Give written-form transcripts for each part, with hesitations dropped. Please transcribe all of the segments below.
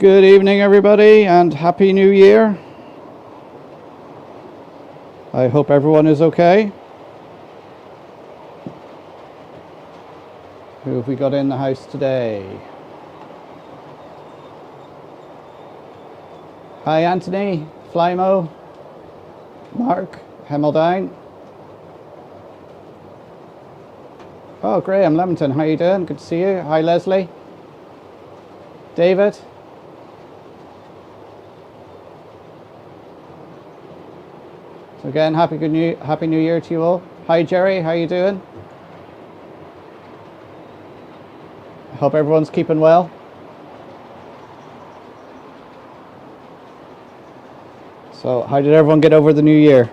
Good evening, everybody, and Happy New Year. I hope everyone is okay. Who have we got in the house today? Hi, Anthony, Flymo, Mark, Hemeldine. Oh, Graham Leamington, how you doing? Good to see you. Hi, Leslie. David. So again, Happy New Year to you all. Hi, Jerry, how you doing? I hope everyone's keeping well. So, how did everyone get over the new year?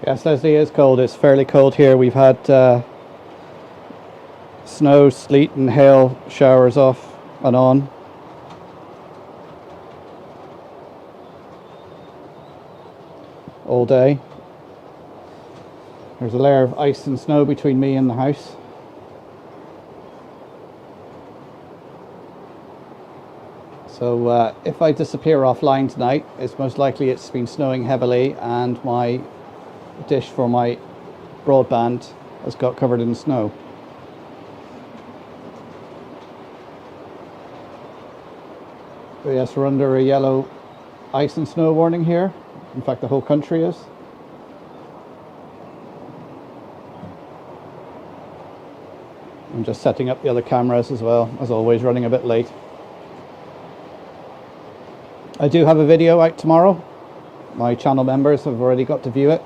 Yes, Leslie, it is cold. It's fairly cold here. We've had snow, sleet and hail showers off and on. All day. There's a layer of ice and snow between me and the house. So if I disappear offline tonight, it's most likely it's been snowing heavily and my dish for my broadband has got covered in snow. But yes, we're under a yellow ice and snow warning here. In fact, the whole country is. I'm just setting up the other cameras as well, as always, running a bit late. I do have a video out tomorrow. My channel members have already got to view it.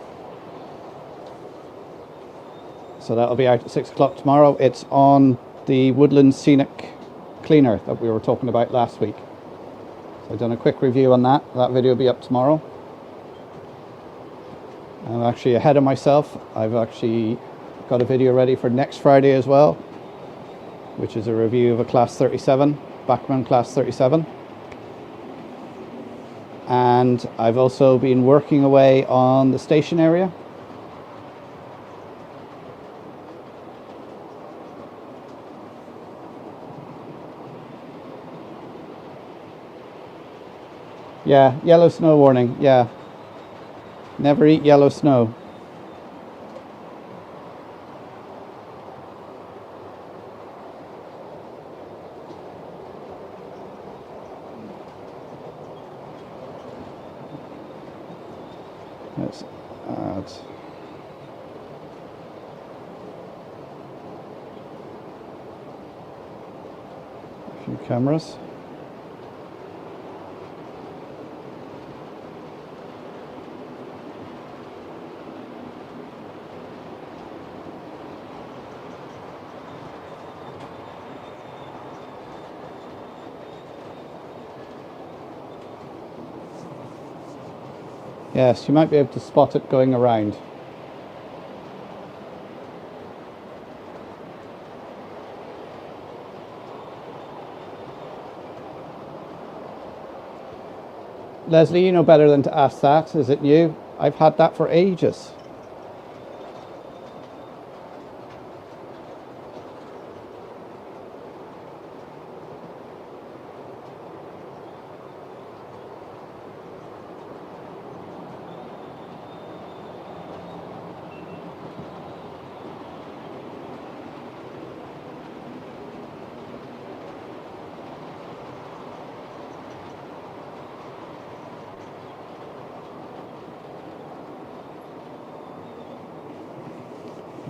So that'll be out at 6 o'clock tomorrow. It's on the Woodland Scenic Cleaner that we were talking about last week. So I've done a quick review on that. That video will be up tomorrow. I'm actually ahead of myself. I've actually got a video ready for next Friday as well, which is a review of a Class 37, Bachmann Class 37. And I've also been working away on the station area. Yeah, yellow snow warning, yeah. Never eat yellow snow. Let's add a few cameras. Yes, you might be able to spot it going around. Leslie, you know better than to ask that. Is it new? I've had that for ages.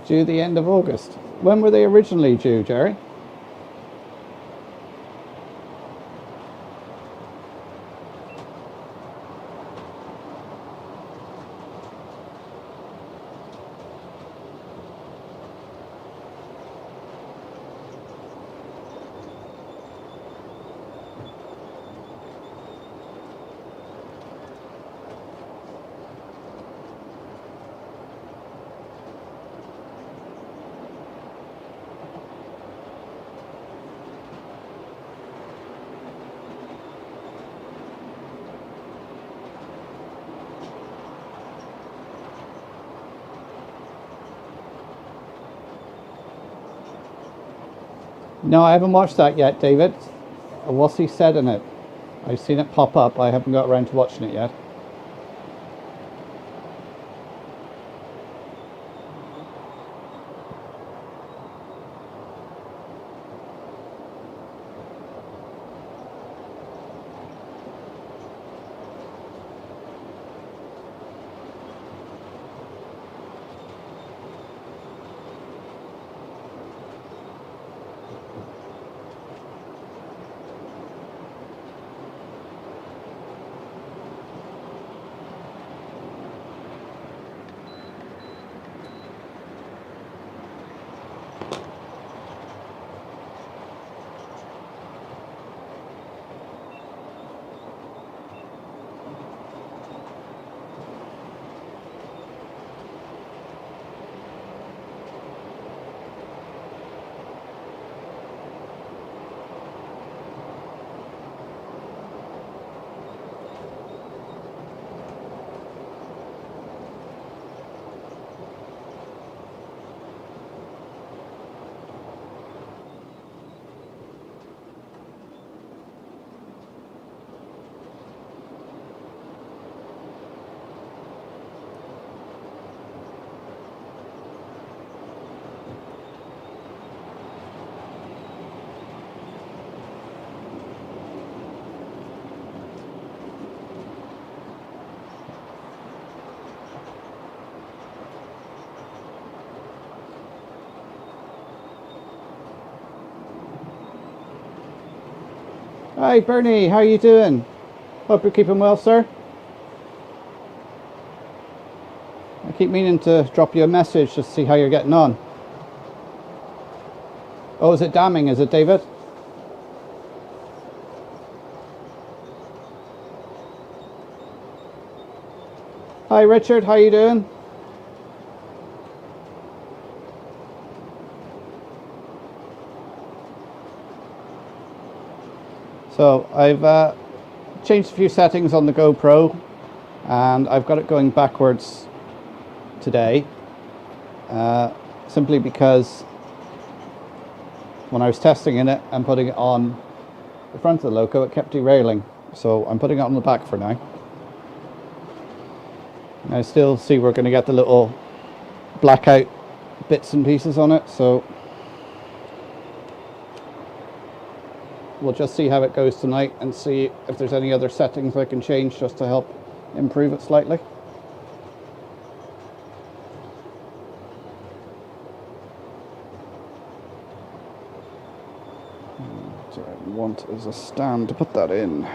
Due the end of August. When were they originally due, Jerry? No, I haven't watched that yet, David. What's he said in it? I've seen it pop up. I haven't got around to watching it yet. Hi Bernie, how you doing? Hope you're keeping well, sir. I keep meaning to drop you a message just to see how you're getting on. Oh, is it damming, is it, David? Hi Richard, how you doing? So I've changed a few settings on the GoPro and I've got it going backwards today simply because when I was testing in it and putting it on the front of the loco, it kept derailing, so I'm putting it on the back for now. And I still see we're going to get the little blackout bits and pieces on it, so we'll just see how it goes tonight and see if there's any other settings I can change just to help improve it slightly. What I want is a stand to put that in.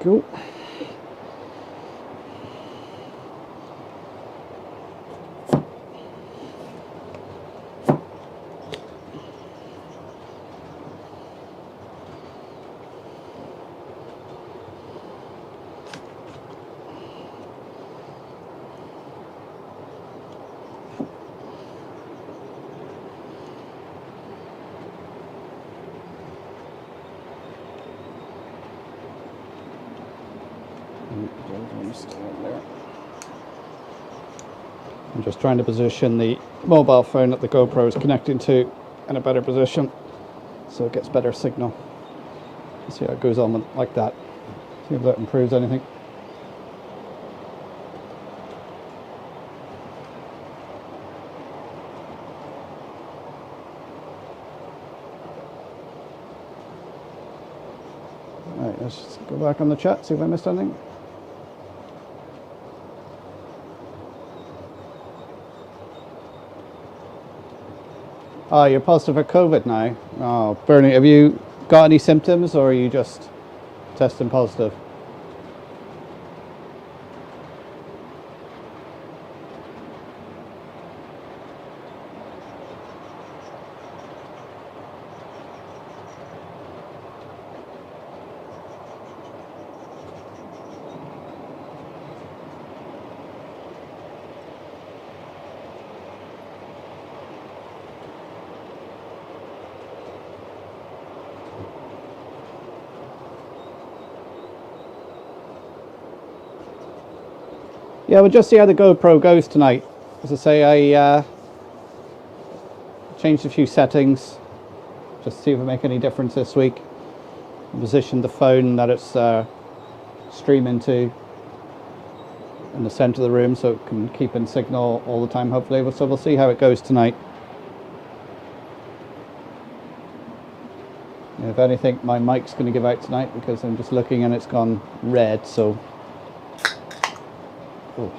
Cool. Stay in there. I'm just trying to position the mobile phone that the GoPro is connecting to in a better position so it gets better signal. See how it goes on like that. See if that improves anything. Alright, let's just go back on the chat, see if I missed anything. Oh, you're positive for COVID now. Oh, Bernie, have you got any symptoms or are you just testing positive? Yeah, we'll just see how the GoPro goes tonight. As I say, I changed a few settings just to see if it make any difference this week. Positioned the phone that it's streaming to in the centre of the room so it can keep in signal all the time, hopefully. So we'll see how it goes tonight. If anything, my mic's going to give out tonight because I'm just looking and it's gone red, so... Oh.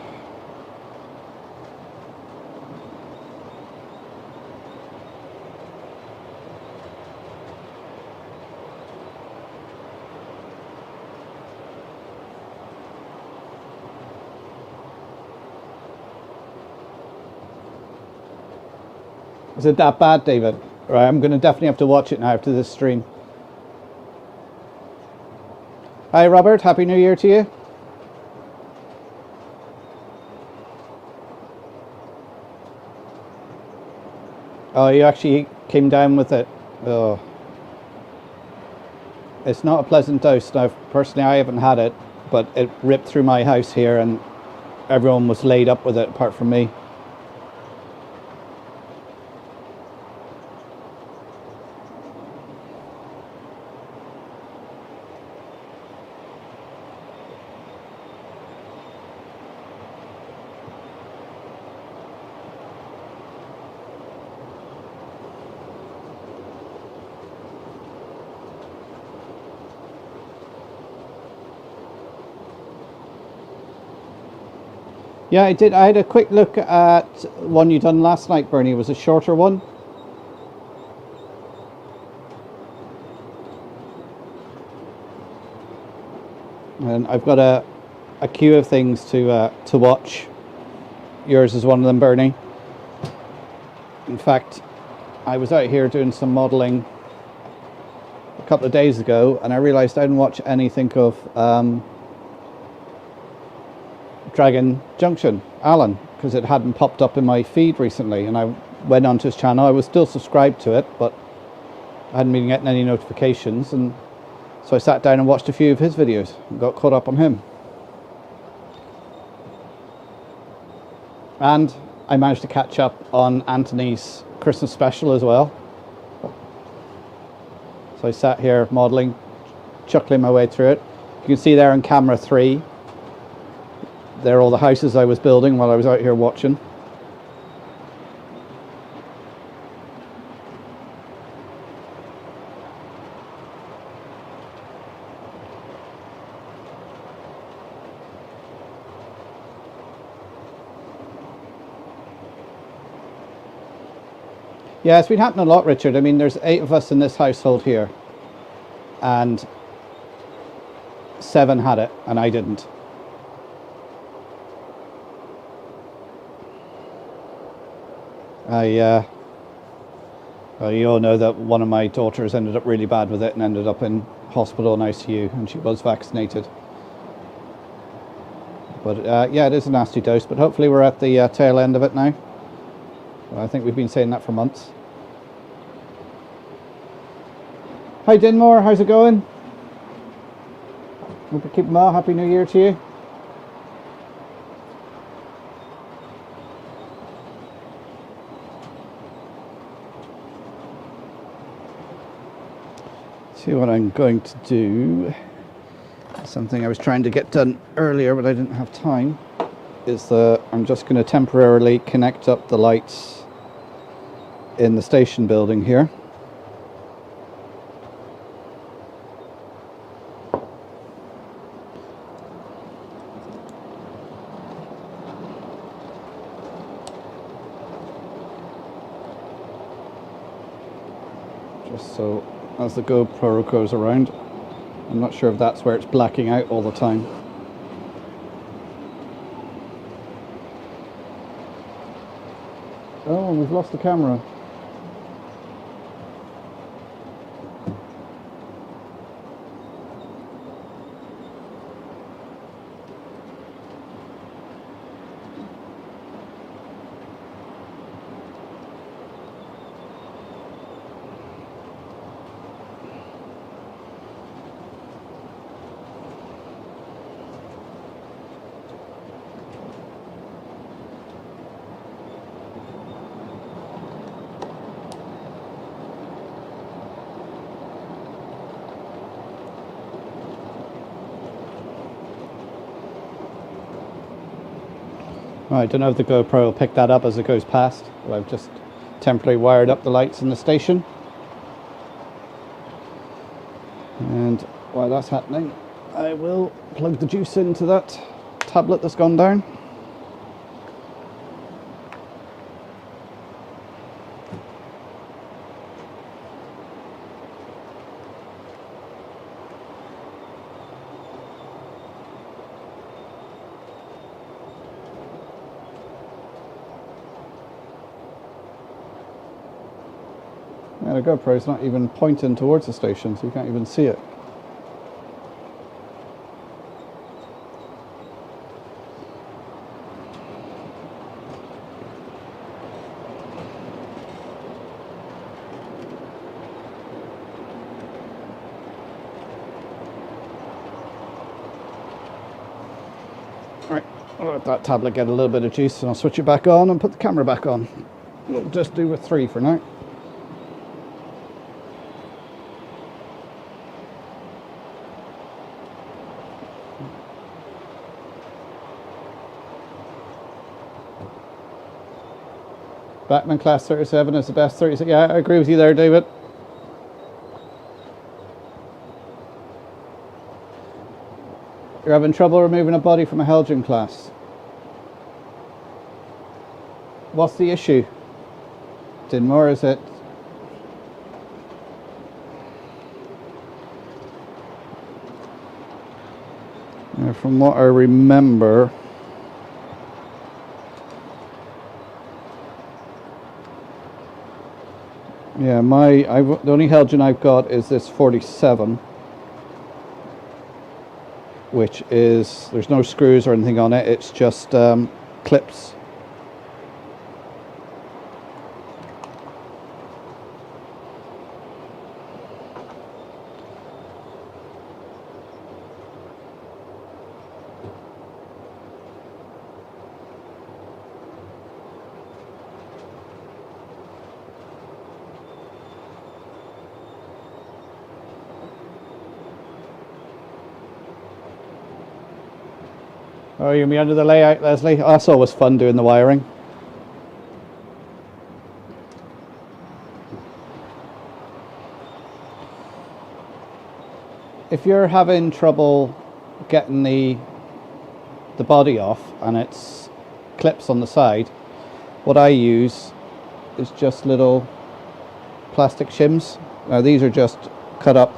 Is it that bad, David? Right, I'm going to definitely have to watch it now after this stream. Hi, Robert. Happy New Year to you. Oh, you actually came down with it. Oh. It's not a pleasant dose. Now, personally, I haven't had it, but it ripped through my house here and everyone was laid up with it apart from me. Yeah, I did. I had a quick look at one you done last night, Bernie. It was a shorter one. And I've got a queue of things to watch. Yours is one of them, Bernie. In fact, I was out here doing some modelling a couple of days ago, and I realised I didn't watch anything of Dragon Junction, Alan, because it hadn't popped up in my feed recently, and I went onto his channel. I was still subscribed to it, but I hadn't been getting any notifications, and so I sat down and watched a few of his videos and got caught up on him. And I managed to catch up on Anthony's Christmas special as well. So I sat here modelling, chuckling my way through it. You can see there on camera 3, there are all the houses I was building while I was out here watching. Yeah, it's been happening a lot, Richard. I mean, there's 8 of us in this household here, and 7 had it, and I didn't. You all know that one of my daughters ended up really bad with it and ended up in hospital and ICU, and she was vaccinated. But yeah, it is a nasty dose, but hopefully we're at the tail end of it now. I think we've been saying that for months. Hi Dinmore, how's it going? Hope you're keeping well. Happy New Year to you. See what I'm going to do. Something I was trying to get done earlier, but I didn't have time. Is I'm just going to temporarily connect up the lights in the station building here. Just so as the GoPro goes around, I'm not sure if that's where it's blacking out all the time. Oh, we've lost the camera. I don't know if the GoPro will pick that up as it goes past. Well, I've just temporarily wired up the lights in the station. And while that's happening, I will plug the juice into that tablet that's gone down. Yeah, the GoPro's not even pointing towards the station, so you can't even see it. Right, I'll let that tablet get a little bit of juice and I'll switch it back on and put the camera back on. We'll just do with 3 for now. Backman class 37 is the best 36. Yeah, I agree with you there, David. You're having trouble removing a body from a Helgen class. What's the issue? Dinmore, is it? Yeah, from what I remember, yeah, the only Helgen I've got is this 47, which is, there's no screws or anything on it, it's just clips. Oh, you're me under the layout, Leslie? Oh, that's always fun doing the wiring. If you're having trouble getting the body off and it's clips on the side, what I use is just little plastic shims. Now these are just cut up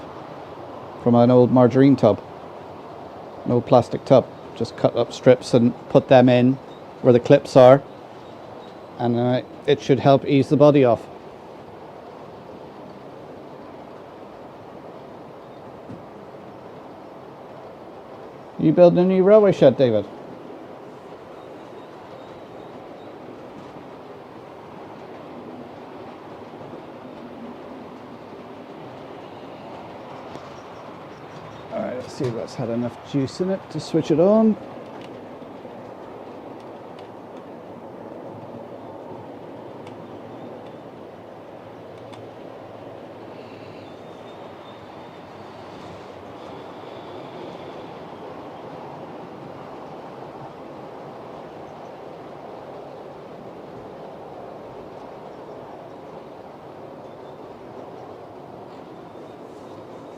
from an old margarine tub, an old plastic tub. Just cut up strips and put them in where the clips are, and it should help ease the body off. You building a new railway shed, David? Alright, let's see if that's had enough juice in it to switch it on.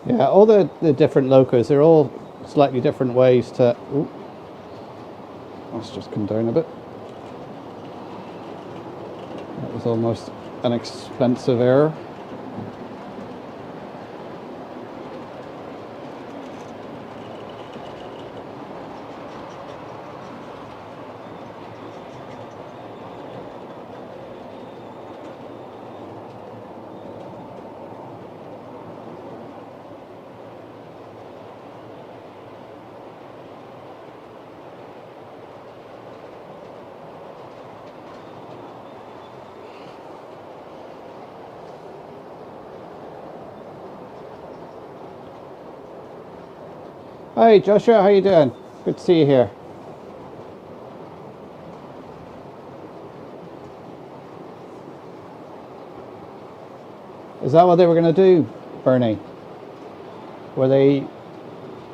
Yeah, all the different locos, they're all slightly different ways to... Ooh, let's just come down a bit. That was almost an expensive error. Hi Joshua, how you doing? Good to see you here. Is that what they were going to do, Bernie? Were they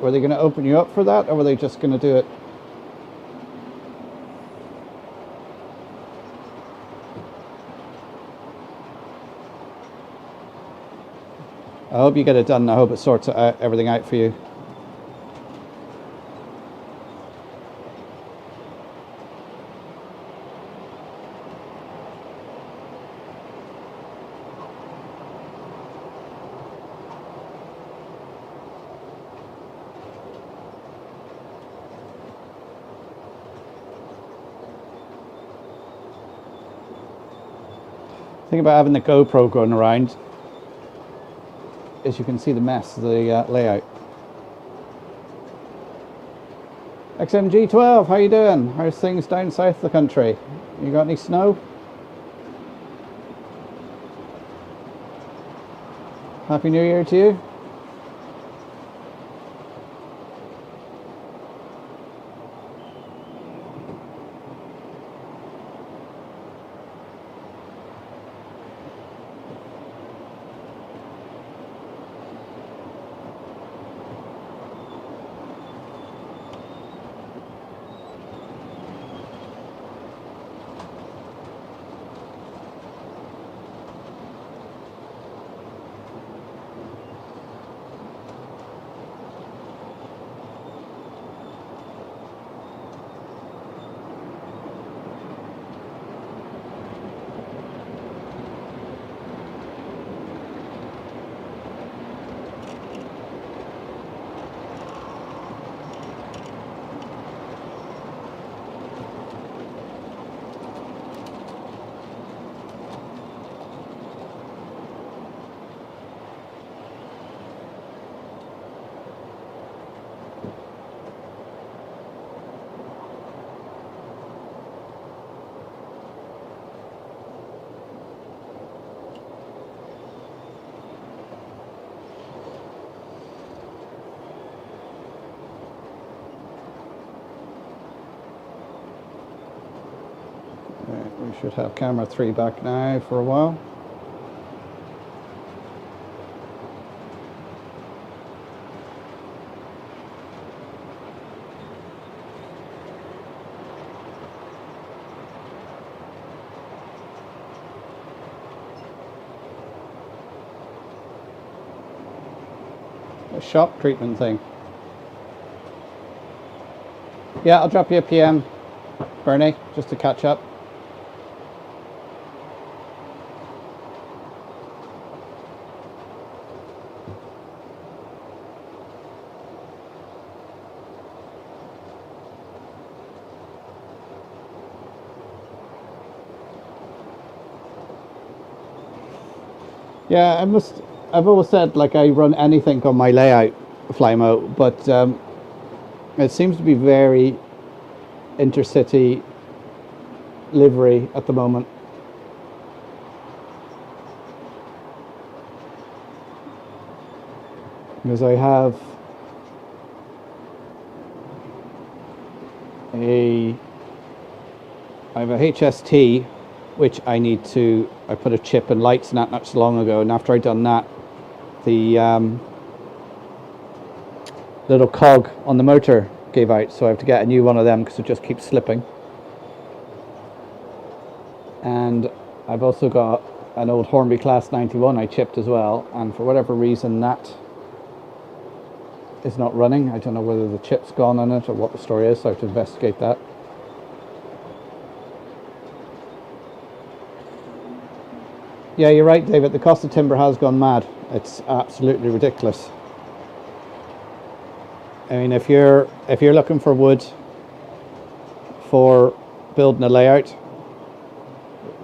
going to open you up for that, or were they just going to do it? I hope you get it done. I hope it sorts everything out for you. The thing about having the GoPro going around is you can see the mess of the layout. XMG12, how you doing? How's things down south of the country? You got any snow? Happy New Year to you. We should have camera 3 back now for a while. A shock treatment thing. Yeah, I'll drop you a PM, Bernie, just to catch up. Yeah, I've always said, like, I run anything on my layout, Flymo, but it seems to be very intercity livery at the moment. Because I have a HST, which I put a chip and lights in that not so long ago, and after I'd done that, the little cog on the motor gave out, so I have to get a new one of them because it just keeps slipping. And I've also got an old Hornby Class 91 I chipped as well, and for whatever reason that is not running. I don't know whether the chip's gone on it or what the story is, so I have to investigate that. Yeah, you're right, David. The cost of timber has gone mad. It's absolutely ridiculous. I mean, if you're looking for wood for building a layout,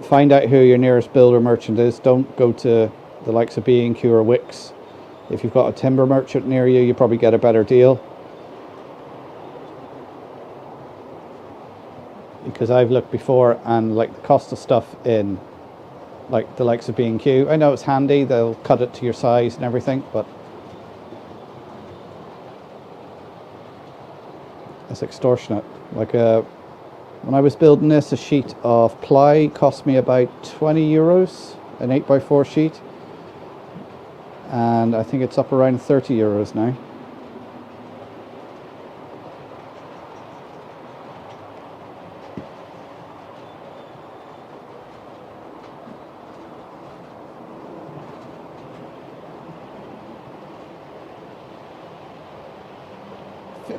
find out who your nearest builder merchant is. Don't go to the likes of B&Q or Wicks. If you've got a timber merchant near you, you probably get a better deal. Because I've looked before, and like the cost of stuff in like the likes of B&Q, I know it's handy, they'll cut it to your size and everything, but it's extortionate. Like when I was building this, a sheet of ply cost me about 20 euros, an 8x4 sheet, and I think it's up around 30 euros now.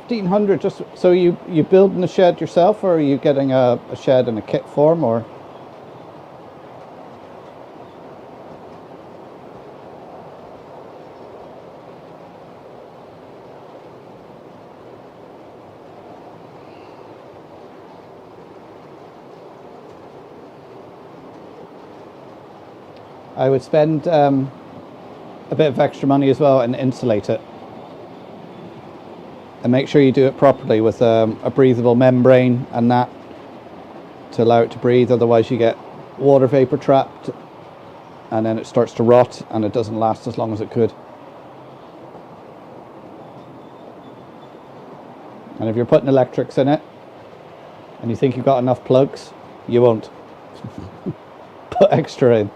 $1,500 just so you building the shed yourself, or are you getting a shed in a kit form, or? I would spend a bit of extra money as well and insulate it. And make sure you do it properly with a breathable membrane and that to allow it to breathe. Otherwise you get water vapor trapped and then it starts to rot and it doesn't last as long as it could. And if you're putting electrics in it and you think you've got enough plugs, you won't. Put extra in.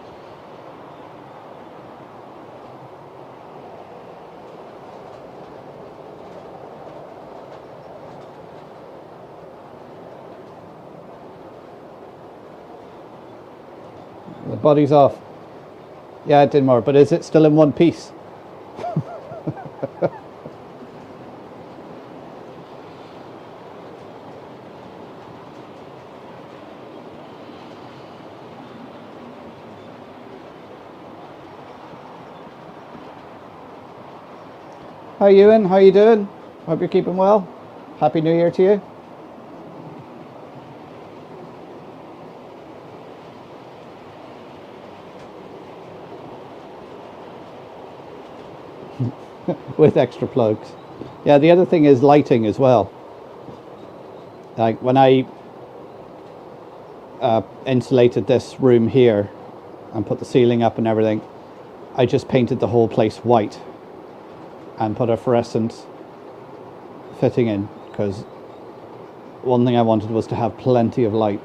The body's off. Yeah, it did more, but is it still in one piece? Hi Ewan, how you doing? Hope you're keeping well. Happy New Year to you. With extra plugs. Yeah, the other thing is lighting as well. Like when I insulated this room here and put the ceiling up and everything, I just painted the whole place white and put a fluorescent fitting in, because one thing I wanted was to have plenty of light.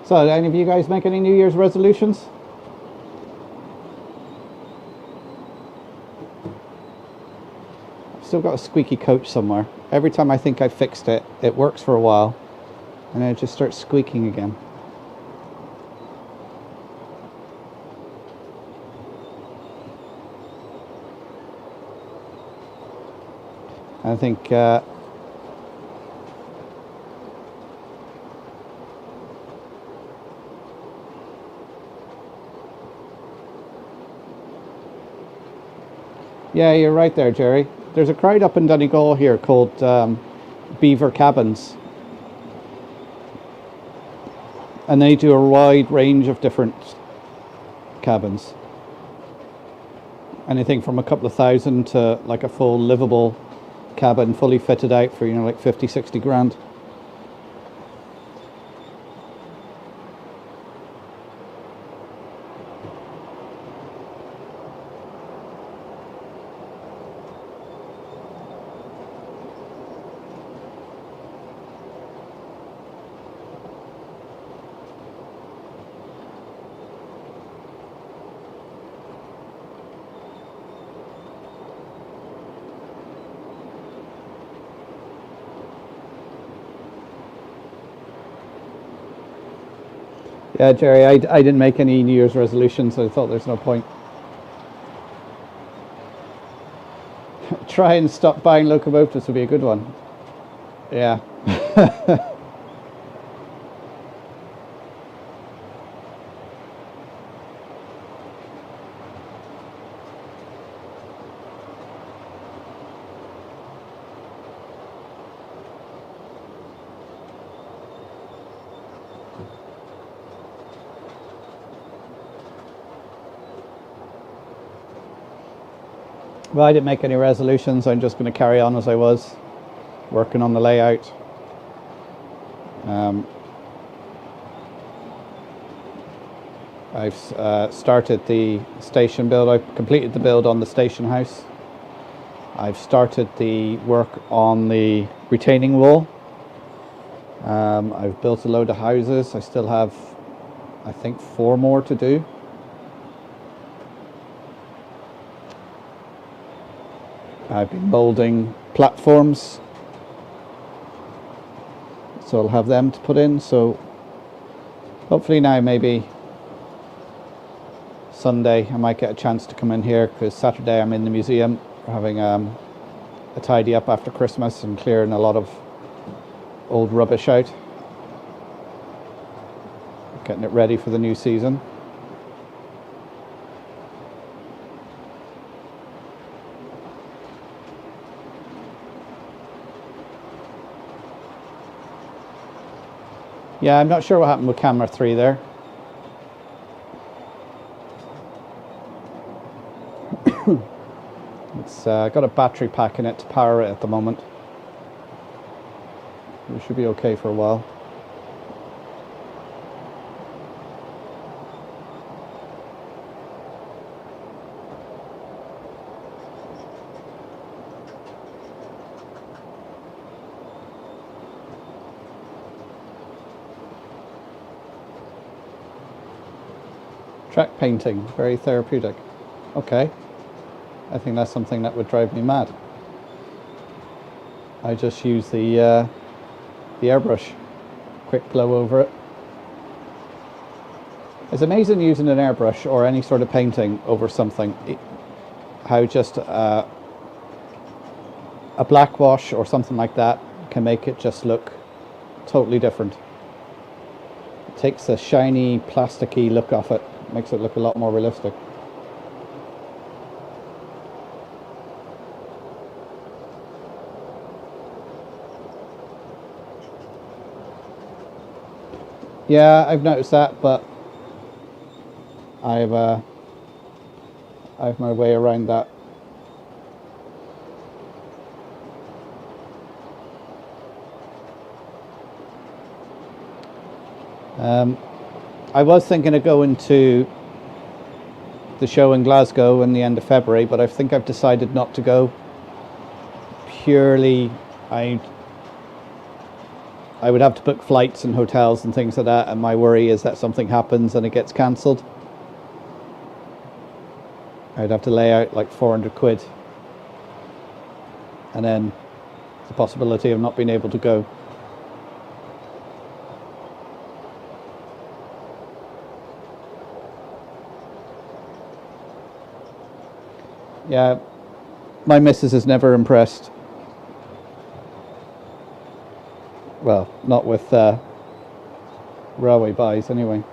So, did any of you guys make any New Year's resolutions? I've still got a squeaky coach somewhere. Every time I think I fixed it, it works for a while, and then it just starts squeaking again. I think yeah, you're right there, Jerry. There's a crowd up in Donegal here called Beaver Cabins. And they do a wide range of different cabins. Anything from a couple of thousand to like a full livable cabin, fully fitted out for, you know, like 50, 60 grand. Yeah, Jerry, I didn't make any New Year's resolutions, so I thought there's no point. Try and stop buying locomotives would be a good one. Yeah. Well, I didn't make any resolutions. I'm just going to carry on as I was, working on the layout. I've started the station build. I've completed the build on the station house. I've started the work on the retaining wall. I've built a load of houses. I still have, I think, 4 more to do. I've been moulding platforms, so I'll have them to put in. So hopefully now, maybe Sunday, I might get a chance to come in here, because Saturday I'm in the museum having a tidy up after Christmas and clearing a lot of old rubbish out, getting it ready for the new season. Yeah, I'm not sure what happened with camera 3 there. It's got a battery pack in it to power it at the moment. It should be okay for a while. Track painting, very therapeutic. Okay. I think that's something that would drive me mad. I just use the airbrush, quick blow over it. It's amazing using an airbrush or any sort of painting over something, how just a black wash or something like that can make it just look totally different. It takes a shiny, plasticky look off it, makes it look a lot more realistic. Yeah, I've noticed that, but I've my way around that. I was thinking of going to the show in Glasgow in the end of February, but I think I've decided not to go. Purely, I would have to book flights and hotels and things like that, and my worry is that something happens and it gets cancelled. I'd have to lay out like 400 quid, and then the possibility of not being able to go. Yeah, my missus is never impressed. Well, not with railway buys anyway.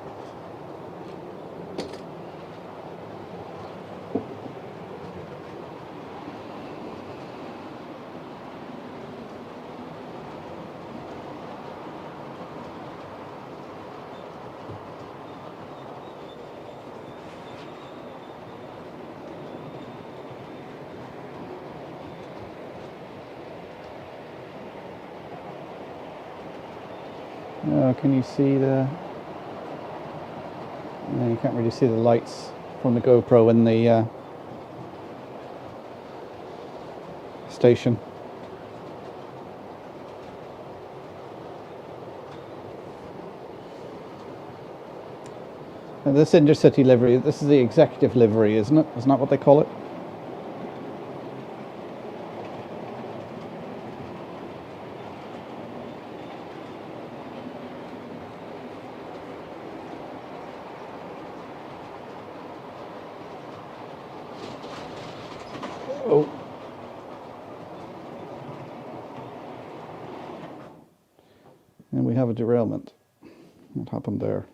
Can you see the... No, you can't really see the lights from the GoPro in the station. Now this intercity livery, this is the executive livery, isn't it? Isn't that what they call it? we have a derailment. What happened there?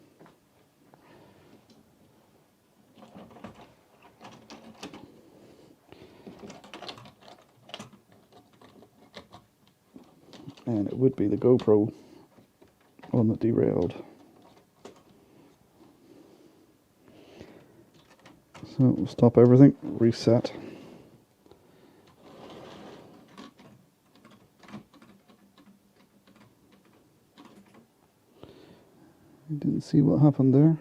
And it would be the GoPro one that derailed. So we'll stop everything, reset. I didn't see what happened there.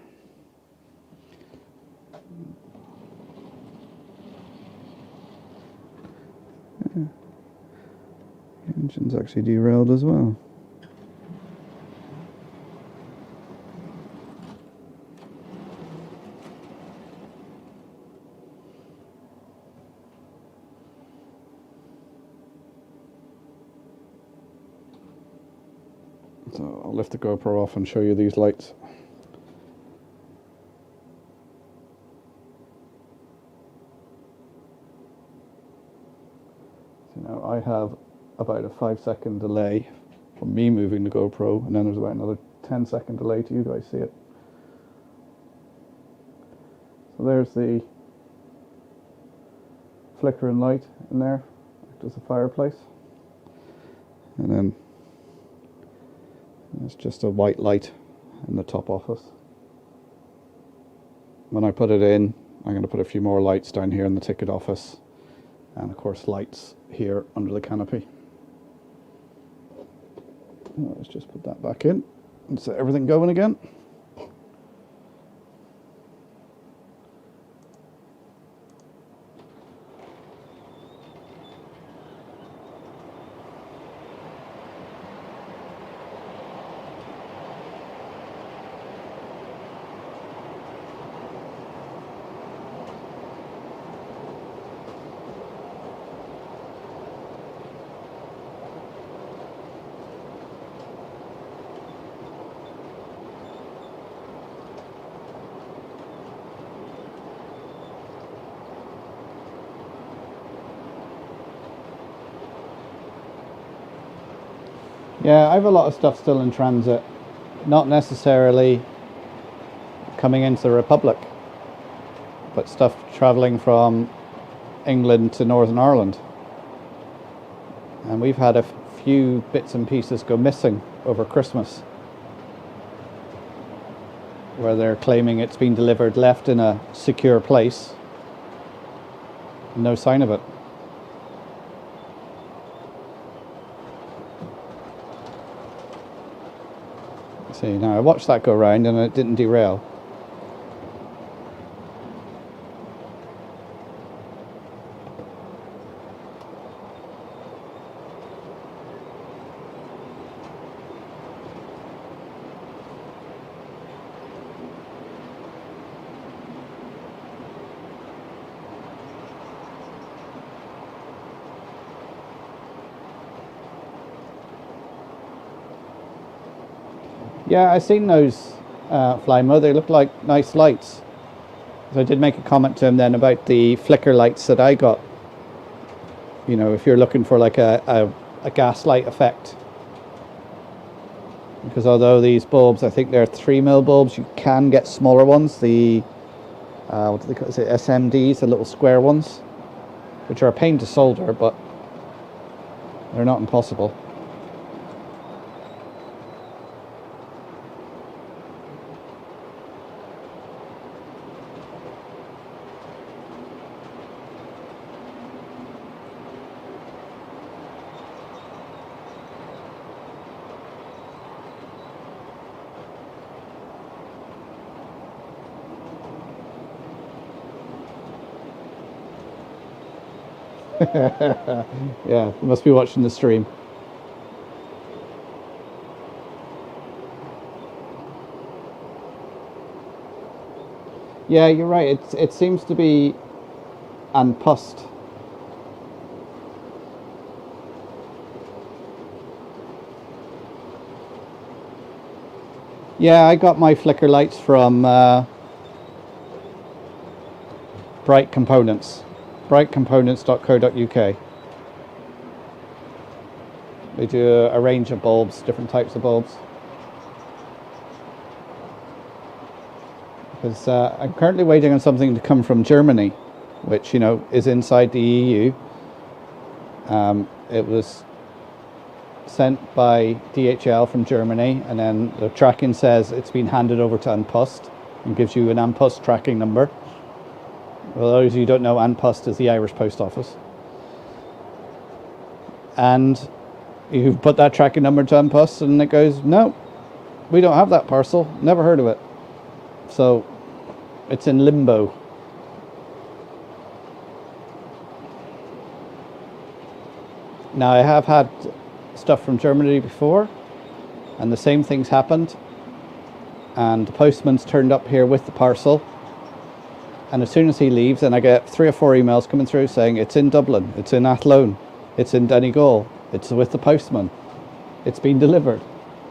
Yeah. The engine's actually derailed as well. So I'll lift the GoPro off and show you these lights. So now I have about a 5-second delay from me moving the GoPro, and then there's about another 10-second delay to you guys see it. So there's the flickering light in there, act as a fireplace, and then it's just a white light in the top office. When I put it in, I'm going to put a few more lights down here in the ticket office, and of course lights here under the canopy. Let's just put that back in and set everything going again. Yeah, I have a lot of stuff still in transit, not necessarily coming into the Republic, but stuff travelling from England to Northern Ireland. And we've had a few bits and pieces go missing over Christmas, where they're claiming it's been delivered, left in a secure place, no sign of it. See, now I watched that go round and it didn't derail. Yeah, I've seen those Flymo. They look like nice lights. So I did make a comment to him then about the flicker lights that I got. You know, if you're looking for like a gaslight effect. Because although these bulbs, I think they're 3mm bulbs, you can get smaller ones. The, what do they call it? Is it SMDs, the little square ones? Which are a pain to solder, but they're not impossible. Yeah, you must be watching the stream. Yeah, you're right. It seems to be unpussed. Yeah, I got my flicker lights from Bright Components. brightcomponents.co.uk. They do a range of bulbs, different types of bulbs. because I'm currently waiting on something to come from Germany, which, you know, is inside the EU. It was sent by DHL from Germany, and then the tracking says it's been handed over to An Post and gives you an An Post tracking number. For those of you who don't know, An Post is the Irish post office. And you put that tracking number to An Post and it goes, no, we don't have that parcel, never heard of it. So it's in limbo. Now, I have had stuff from Germany before, and the same things happened, and the postman's turned up here with the parcel, and as soon as he leaves, then I get 3 or 4 emails coming through saying it's in Dublin, it's in Athlone, it's in Donegal, it's with the postman, it's been delivered.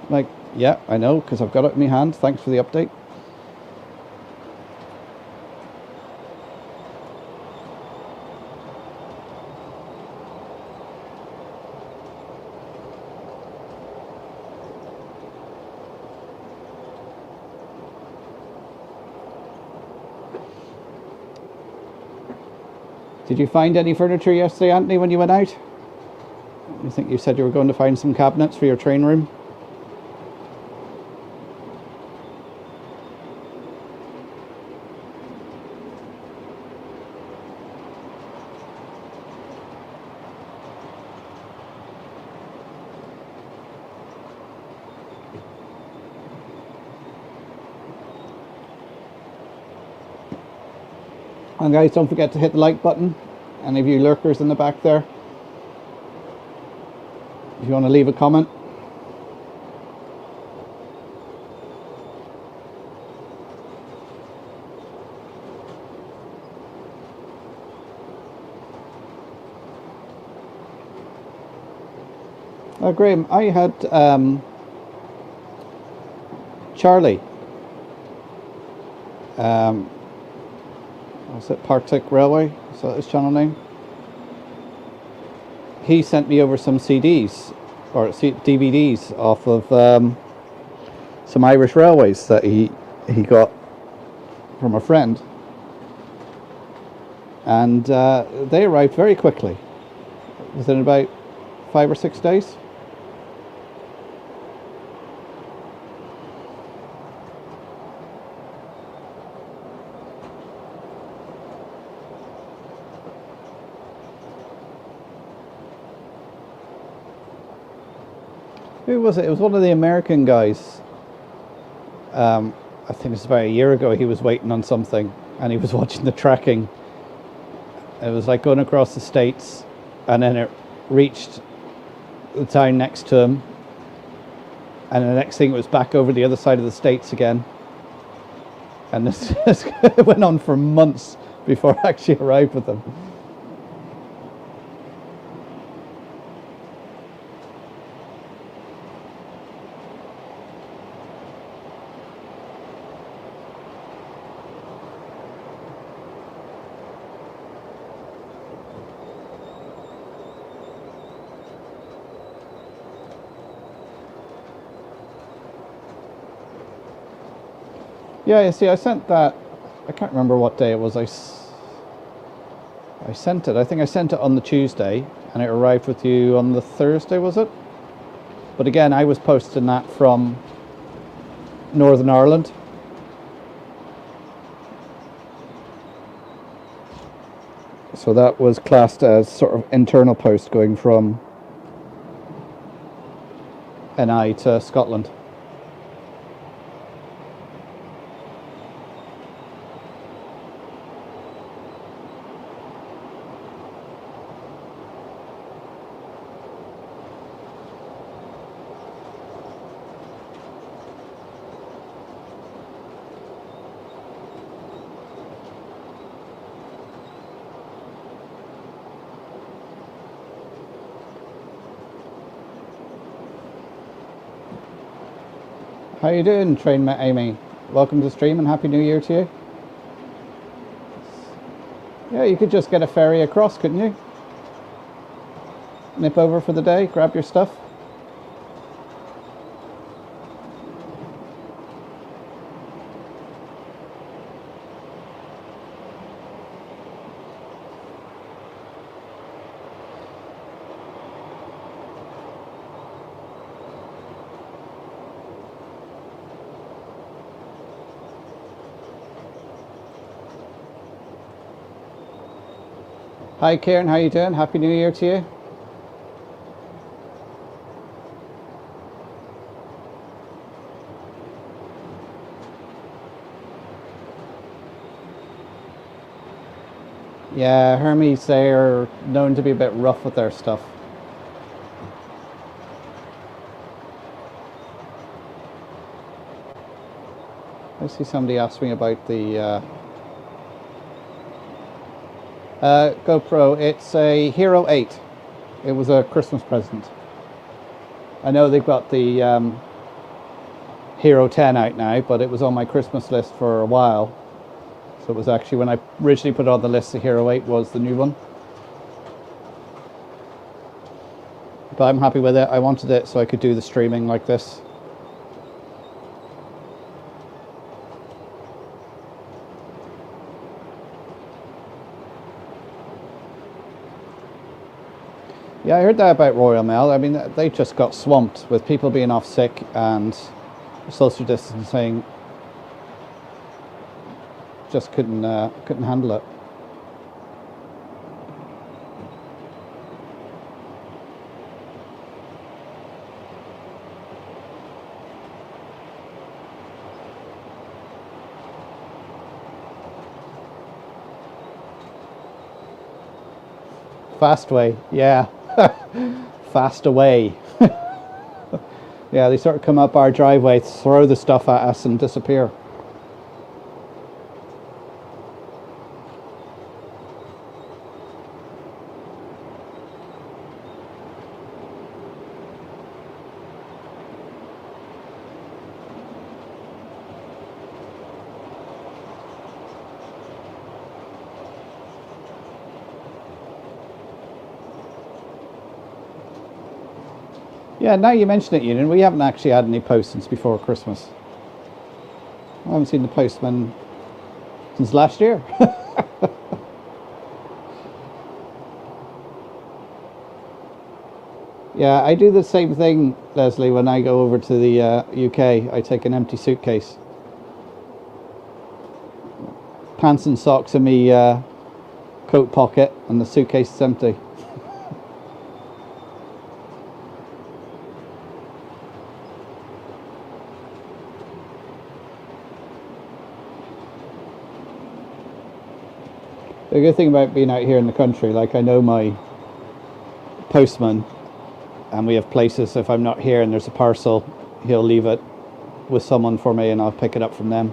I'm like, yeah, I know, because I've got it in my hand, thanks for the update. Did you find any furniture yesterday, Anthony, when you went out? I think you said you were going to find some cabinets for your train room. And guys, don't forget to hit the like button. Any of you lurkers in the back there, if you want to leave a comment. Oh, Graham, I had Charlie. What's it? Partick Railway? Is that his channel name? He sent me over some CDs or DVDs off of some Irish railways that he got from a friend, and they arrived very quickly, within about 5 or 6 days. Who was it? It was one of the American guys. I think it was about a year ago. He was waiting on something and he was watching the tracking. It was like going across the states, and then it reached the town next to him, and the next thing it was back over the other side of the states again. And this went on for months before I actually arrived with them. Yeah, you see, I sent that, I can't remember what day it was, I sent it, I think I sent it on the Tuesday, and it arrived with you on the Thursday, was it? But again, I was posting that from Northern Ireland. So that was classed as sort of internal post going from NI to Scotland. How you doing, Trainmate Amy? Welcome to the stream and Happy New Year to you. Yeah, you could just get a ferry across, couldn't you? Nip over for the day, grab your stuff. Hi Kieran, how you doing? Happy New Year to you. Yeah, Hermes, they're known to be a bit rough with their stuff. I see somebody asked me about the GoPro. It's a Hero 8. It was a Christmas present. I know they've got the Hero 10 out now, but it was on my Christmas list for a while. So it was actually, when I originally put it on the list, the Hero 8 was the new one. But I'm happy with it. I wanted it so I could do the streaming like this. Yeah, I heard that about Royal Mail. I mean, they just got swamped with people being off sick and social distancing. Just couldn't handle it. Fastway, yeah. Fast away. Yeah, they sort of come up our driveway, throw the stuff at us and disappear. Yeah, now you mention it, Union, we haven't actually had any post since before Christmas. I haven't seen the postman since last year. Yeah, I do the same thing, Leslie, when I go over to the UK. I take an empty suitcase. Pants and socks in me coat pocket, and the suitcase is empty. The good thing about being out here in the country, like I know my postman, and we have places, if I'm not here and there's a parcel, he'll leave it with someone for me and I'll pick it up from them.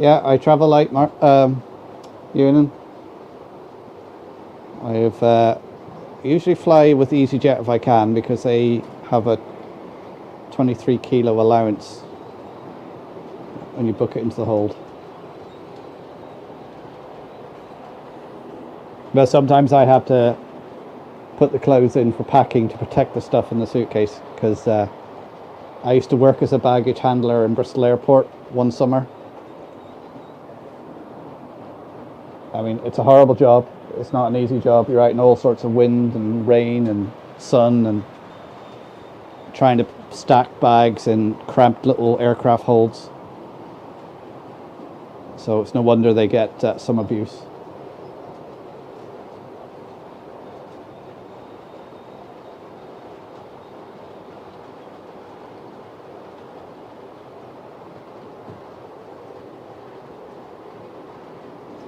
Yeah, I travel light, Ewan. I usually fly with EasyJet if I can, because they have a 23 kilo allowance when you book it into the hold. But sometimes I have to put the clothes in for packing to protect the stuff in the suitcase, because I used to work as a baggage handler in Bristol Airport one summer. I mean, it's a horrible job. It's not an easy job. You're out in all sorts of wind and rain and sun and trying to stack bags in cramped little aircraft holds. So it's no wonder they get some abuse.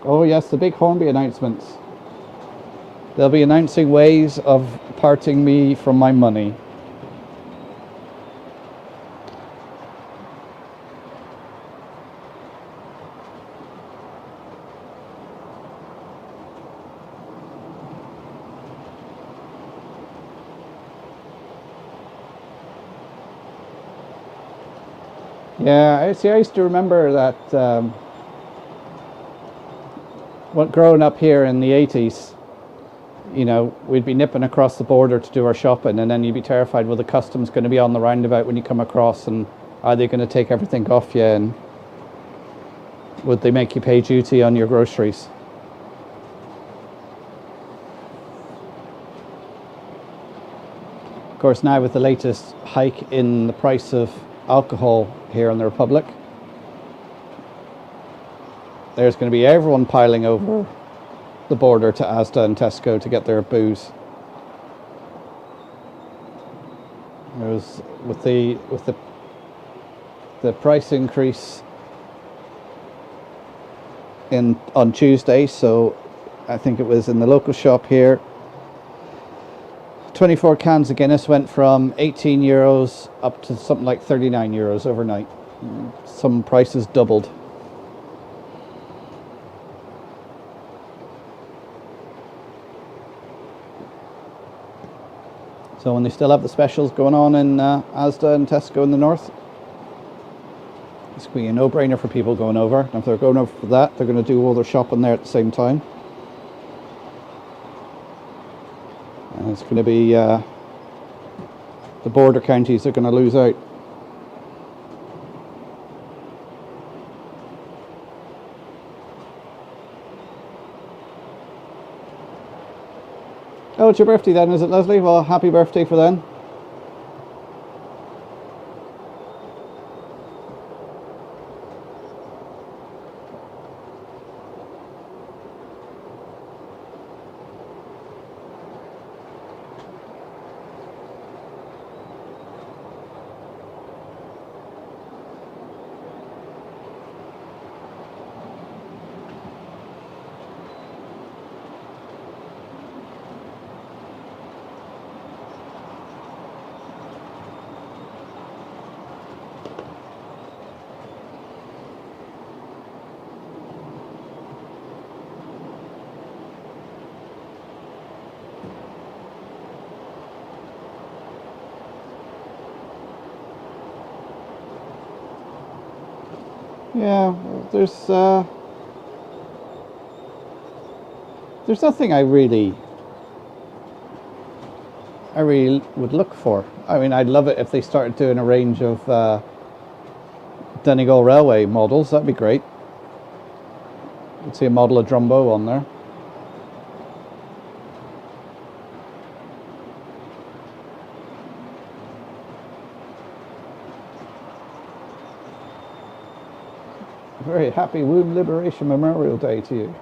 Oh yes, the big Hornby announcements. They'll be announcing ways of parting me from my money. Yeah, I used to remember that growing up here in the 80s, you know, we'd be nipping across the border to do our shopping, and then you'd be terrified, well, the customs going to be on the roundabout when you come across, and are they going to take everything off you, and would they make you pay duty on your groceries? course, now with the latest hike in the price of alcohol here in the Republic, there's going to be everyone piling over the border to Asda and Tesco to get their booze. There was with the price increase on Tuesday, so I think it was in the local shop here. 24 cans of Guinness went from 18 euros up to something like 39 euros overnight. Some prices doubled. So when they still have the specials going on in Asda and Tesco in the north, it's going to be a no-brainer for people going over. And if they're going over for that, they're going to do all their shopping there at the same time. And it's going to be the border counties are going to lose out. Oh, it's your birthday then, is it, Leslie? Well, happy birthday for then. Yeah, there's nothing I really would look for. I mean, I'd love it if they started doing a range of Donegal Railway models. That'd be great. You'd see a model of Drumbo on there. Very happy Wound Liberation Memorial Day to you.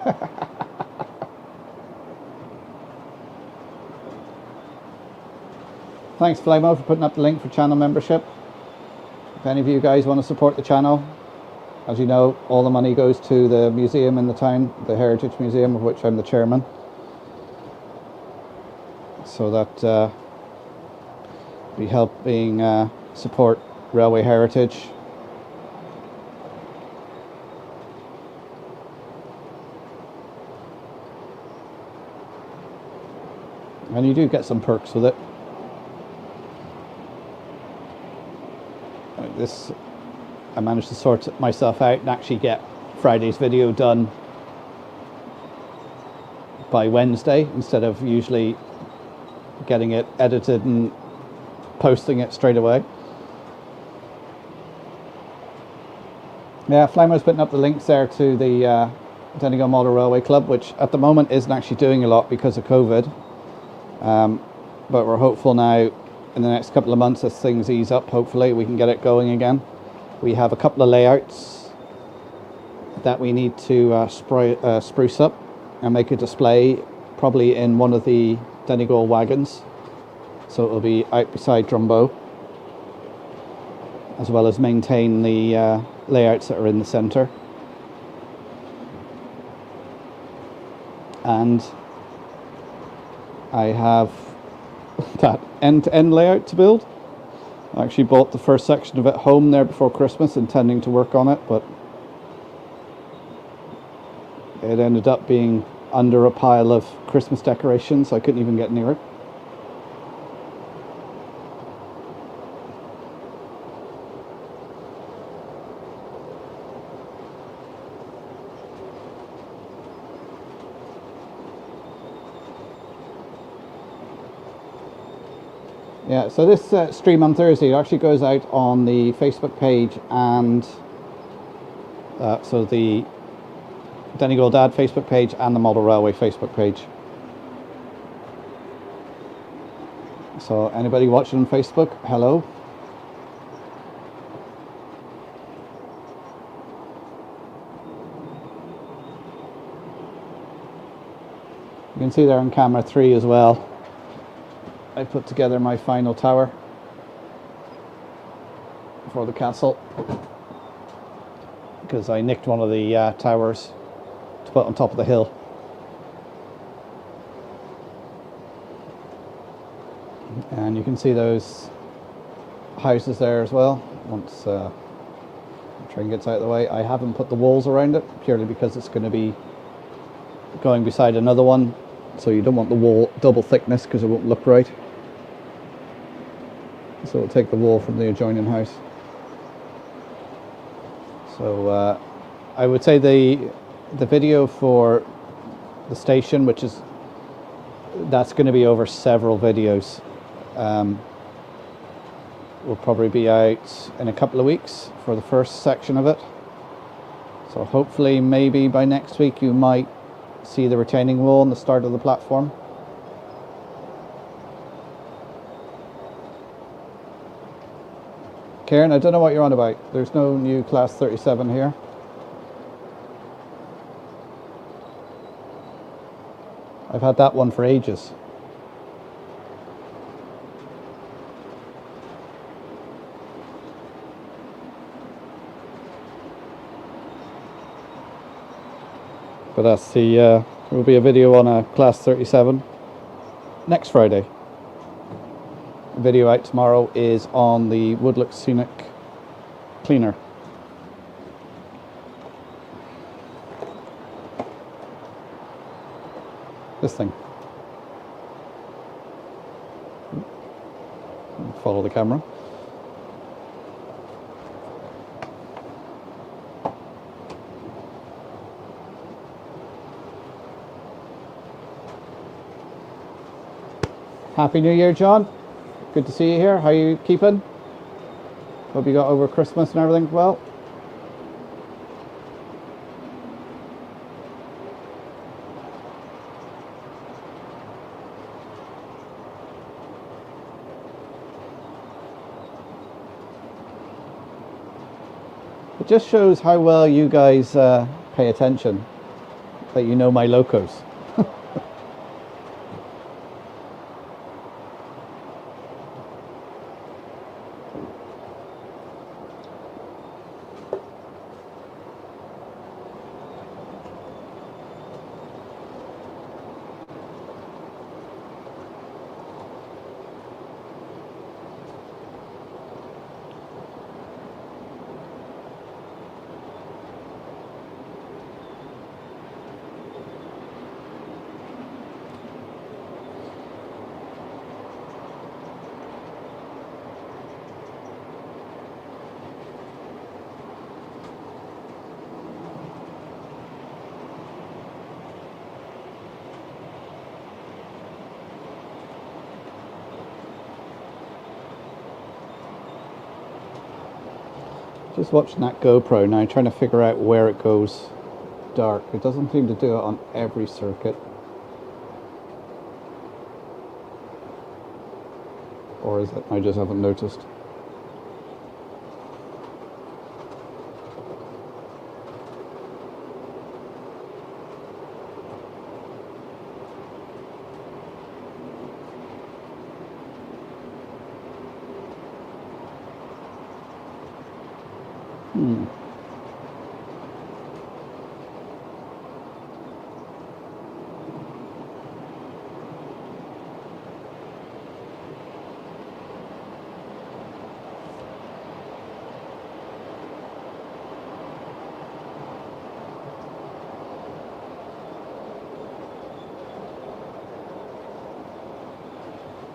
Thanks, Flymo, for putting up the link for channel membership. If any of you guys want to support the channel, as you know, all the money goes to the museum in the town, the Heritage Museum, of which I'm the chairman. So that we helping support railway heritage. And you do get some perks with it. Like this, I managed to sort myself out and actually get Friday's video done by Wednesday instead of usually getting it edited and posting it straight away. Yeah, Flymo's putting up the links there to the Donegal Model Railway Club, which at the moment isn't actually doing a lot because of COVID. But we're hopeful now in the next couple of months as things ease up, hopefully we can get it going again. We have a couple of layouts that we need to spruce up and make a display probably in one of the Donegal wagons. So it'll be out beside Drumbo, as well as maintain the layouts that are in the centre. And I have that end-to-end layout to build. I actually bought the first section of it home there before Christmas, intending to work on it, but it ended up being under a pile of Christmas decorations, so I couldn't even get near it. Yeah, so this stream on Thursday actually goes out on the Facebook page and so the Donegal Dad Facebook page and the Model Railway Facebook page. So anybody watching on Facebook, hello. You can see there on camera 3 as well. I put together my final tower for the castle because I nicked one of the towers to put on top of the hill. And you can see those houses there as well. Once the train gets out of the way, I haven't put the walls around it purely because it's going to be going beside another one, so you don't want the wall double thickness because it won't look right. So we'll take the wall from the adjoining house. So I would say the video for the station, that's going to be over several videos. Will probably be out in a couple of weeks for the first section of it. So hopefully maybe by next week you might see the retaining wall on the start of the platform. Karen, I don't know what you're on about. There's no new Class 37 here. I've had that one for ages. But that's there will be a video on a Class 37 next Friday. The video out tomorrow is on the Woodlook Scenic Cleaner. This thing. Follow the camera. Happy New Year, John. Good to see you here. How are you keeping? Hope you got over Christmas and everything well. It just shows how well you guys pay attention, that you know my locos. Just watching that GoPro now, trying to figure out where it goes dark. It doesn't seem to do it on every circuit. Or is it? I just haven't noticed.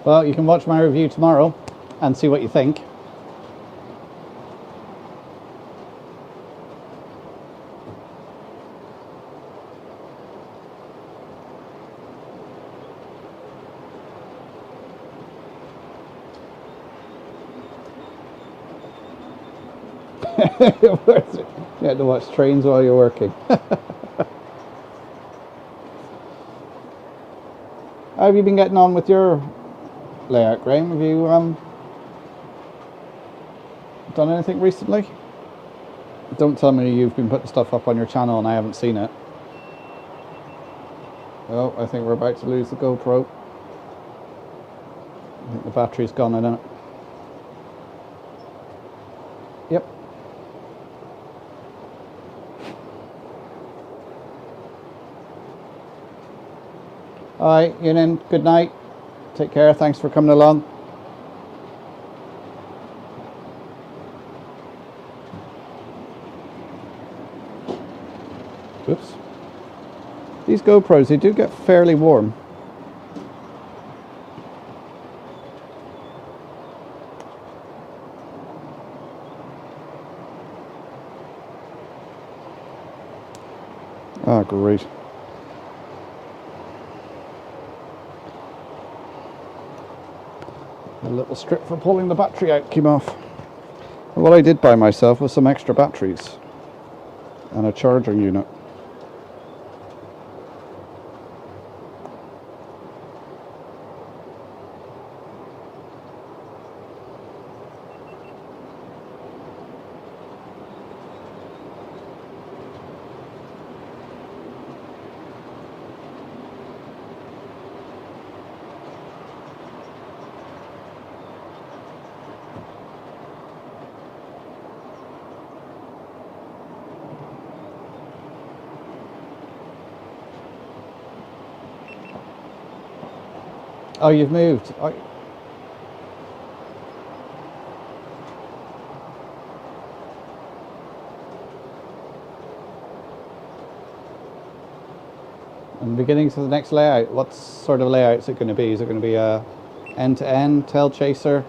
Well, you can watch my review tomorrow and see what you think. You had to watch trains while you're working. How have you been getting on with your layout, Graham. Have you done anything recently? Don't tell me you've been putting stuff up on your channel and I haven't seen it. Oh, I think we're about to lose the GoPro. I think the battery's gone in it. Yep. Alright, Ewan, good night. Take care, thanks for coming along. Oops. These GoPros, they do get fairly warm. Ah, great. A little strip for pulling the battery out came off. And what I did buy myself was some extra batteries and a charging unit. Oh, you've moved. And beginning to the next layout, what sort of layout is it going to be? Is it going to be a end-to-end tail chaser?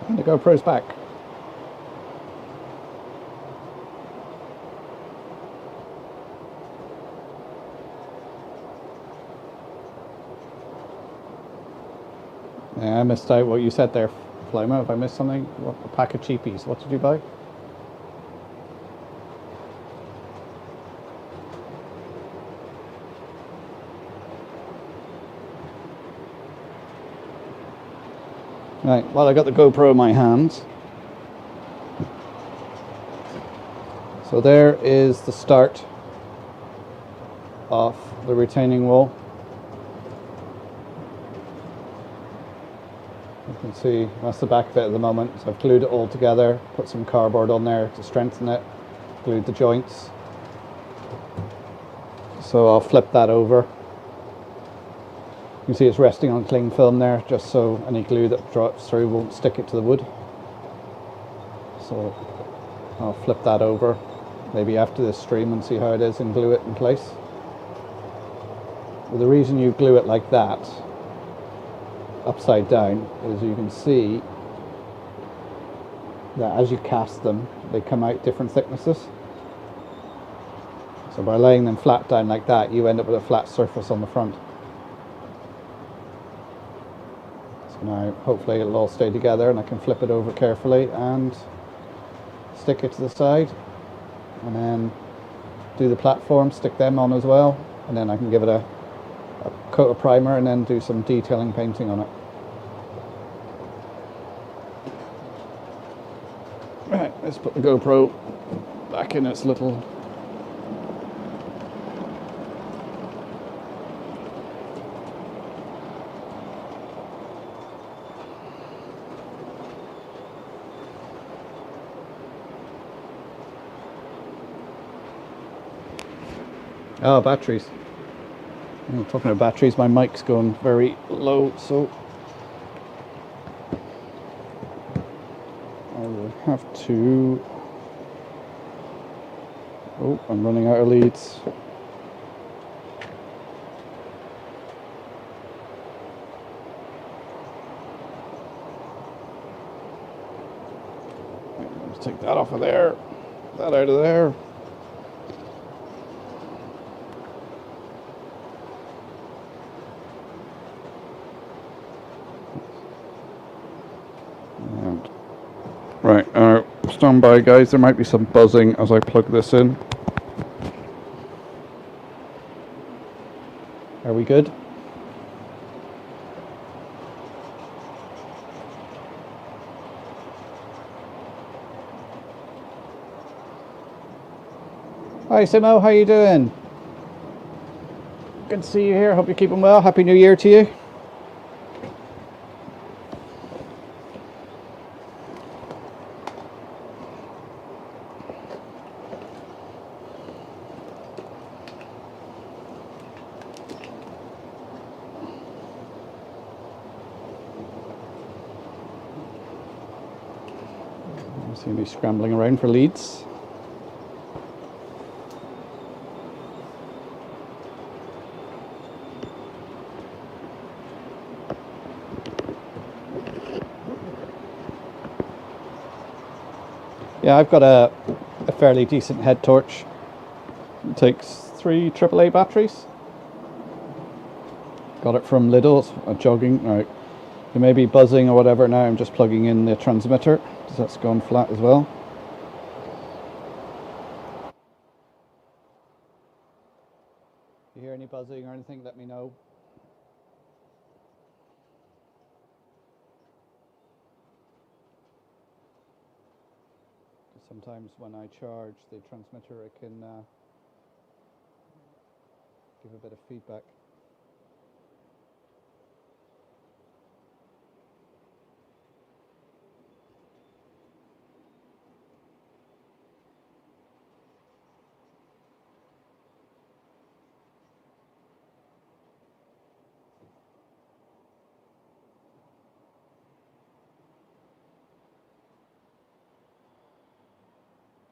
And the GoPro's back. Yeah, I missed out what you said there, Flymo. If I missed something, what, a pack of cheapies. What did you buy? Right, well, I got the GoPro in my hands. So there is the start of the retaining wall. You can see that's the back of it at the moment. So I've glued it all together, put some cardboard on there to strengthen it, glued the joints. So I'll flip that over. You can see it's resting on cling film there, just so any glue that drops through won't stick it to the wood. So I'll flip that over, maybe after this stream, and see how it is and glue it in place. Well, the reason you glue it like that, upside down, is you can see that as you cast them, they come out different thicknesses. So by laying them flat down like that, you end up with a flat surface on the front. Now hopefully it'll all stay together and I can flip it over carefully and stick it to the side, and then do the platform, stick them on as well, and then I can give it a coat of primer and then do some detailing painting on it. Right, let's put the GoPro back in its little oh, batteries. Talking about batteries, my mic's going very low, so I will have to... Oh, I'm running out of leads. Just take that off of there, that out of there. And, right, stand by guys, there might be some buzzing as I plug this in. Are we good? Hi Simo, how you doing? Good to see you here. Hope you're keeping well. Happy New Year to you. You see me scrambling around for leads. Yeah, I've got a fairly decent head torch. It takes 3 AAA batteries. Got it from Lidl, jogging. Right. It may be buzzing or whatever now. I'm just plugging in the transmitter, because that's gone flat as well. If you hear any buzzing or anything, let me know. Sometimes when I charge the transmitter, it can give a bit of feedback.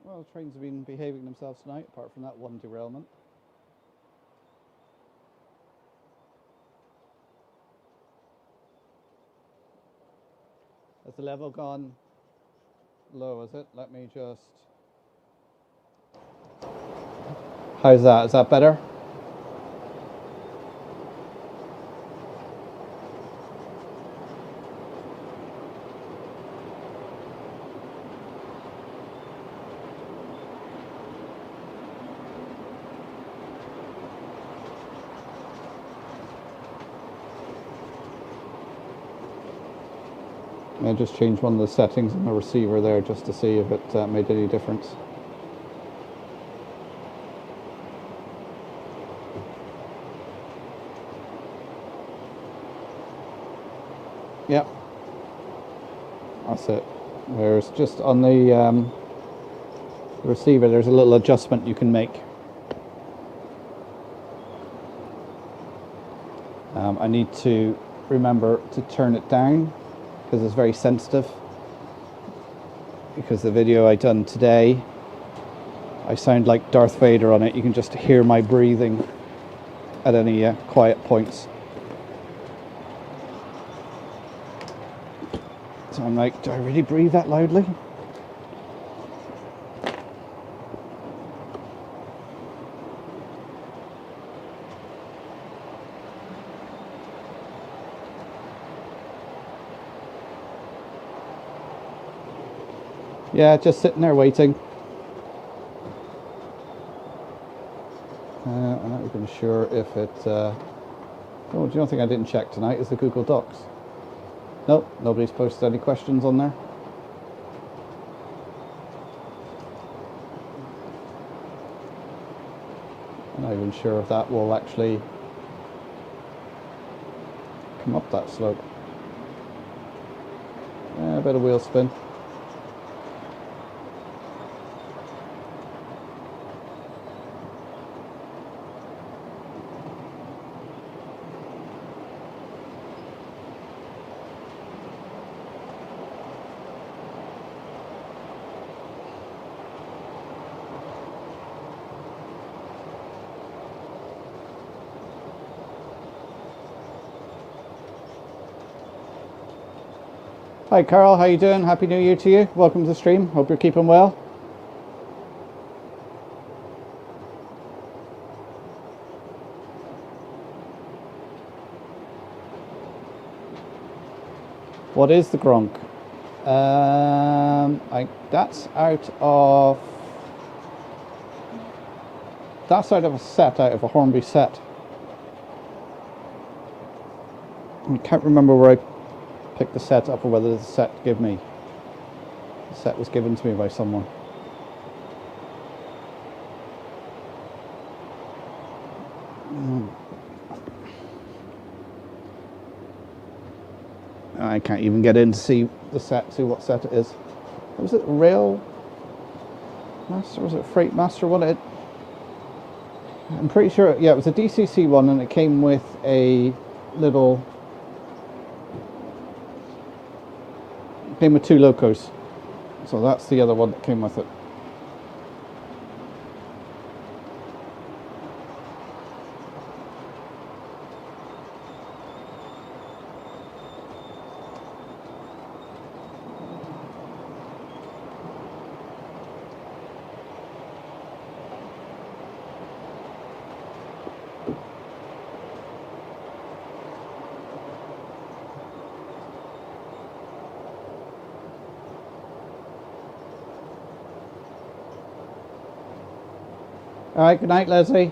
Well, the trains have been behaving themselves tonight, apart from that one derailment. Has the level gone low, is it? Let me just... How's that? Is that better? I just changed one of the settings on the receiver there just to see if it made any difference. Yep, that's it. There's just on the receiver, there's a little adjustment you can make. I need to remember to turn it down, because it's very sensitive. Because the video I done today, I sound like Darth Vader on it. You can just hear my breathing at any quiet points. So I'm like, do I really breathe that loudly? Yeah, just sitting there waiting. I'm not even sure if it... Oh, do you know thing I didn't check tonight is the Google Docs. Nope, nobody's posted any questions on there. I'm not even sure if that will actually come up that slope. A bit of wheel spin. Hi Carl, how you doing? Happy New Year to you. Welcome to the stream. Hope you're keeping well. What is the Gronk? That's out of a set, out of a Hornby set. I can't remember where I picked the set up or whether the set gave me. The set was given to me by someone. I can't even get in to see the set, see what set it is. Was it Rail Master? Was it Freight Master? I'm pretty sure, yeah, it was a DCC one, and it came with a little... came with 2 locos. So that's the other one that came with it. All right, good night, Leslie.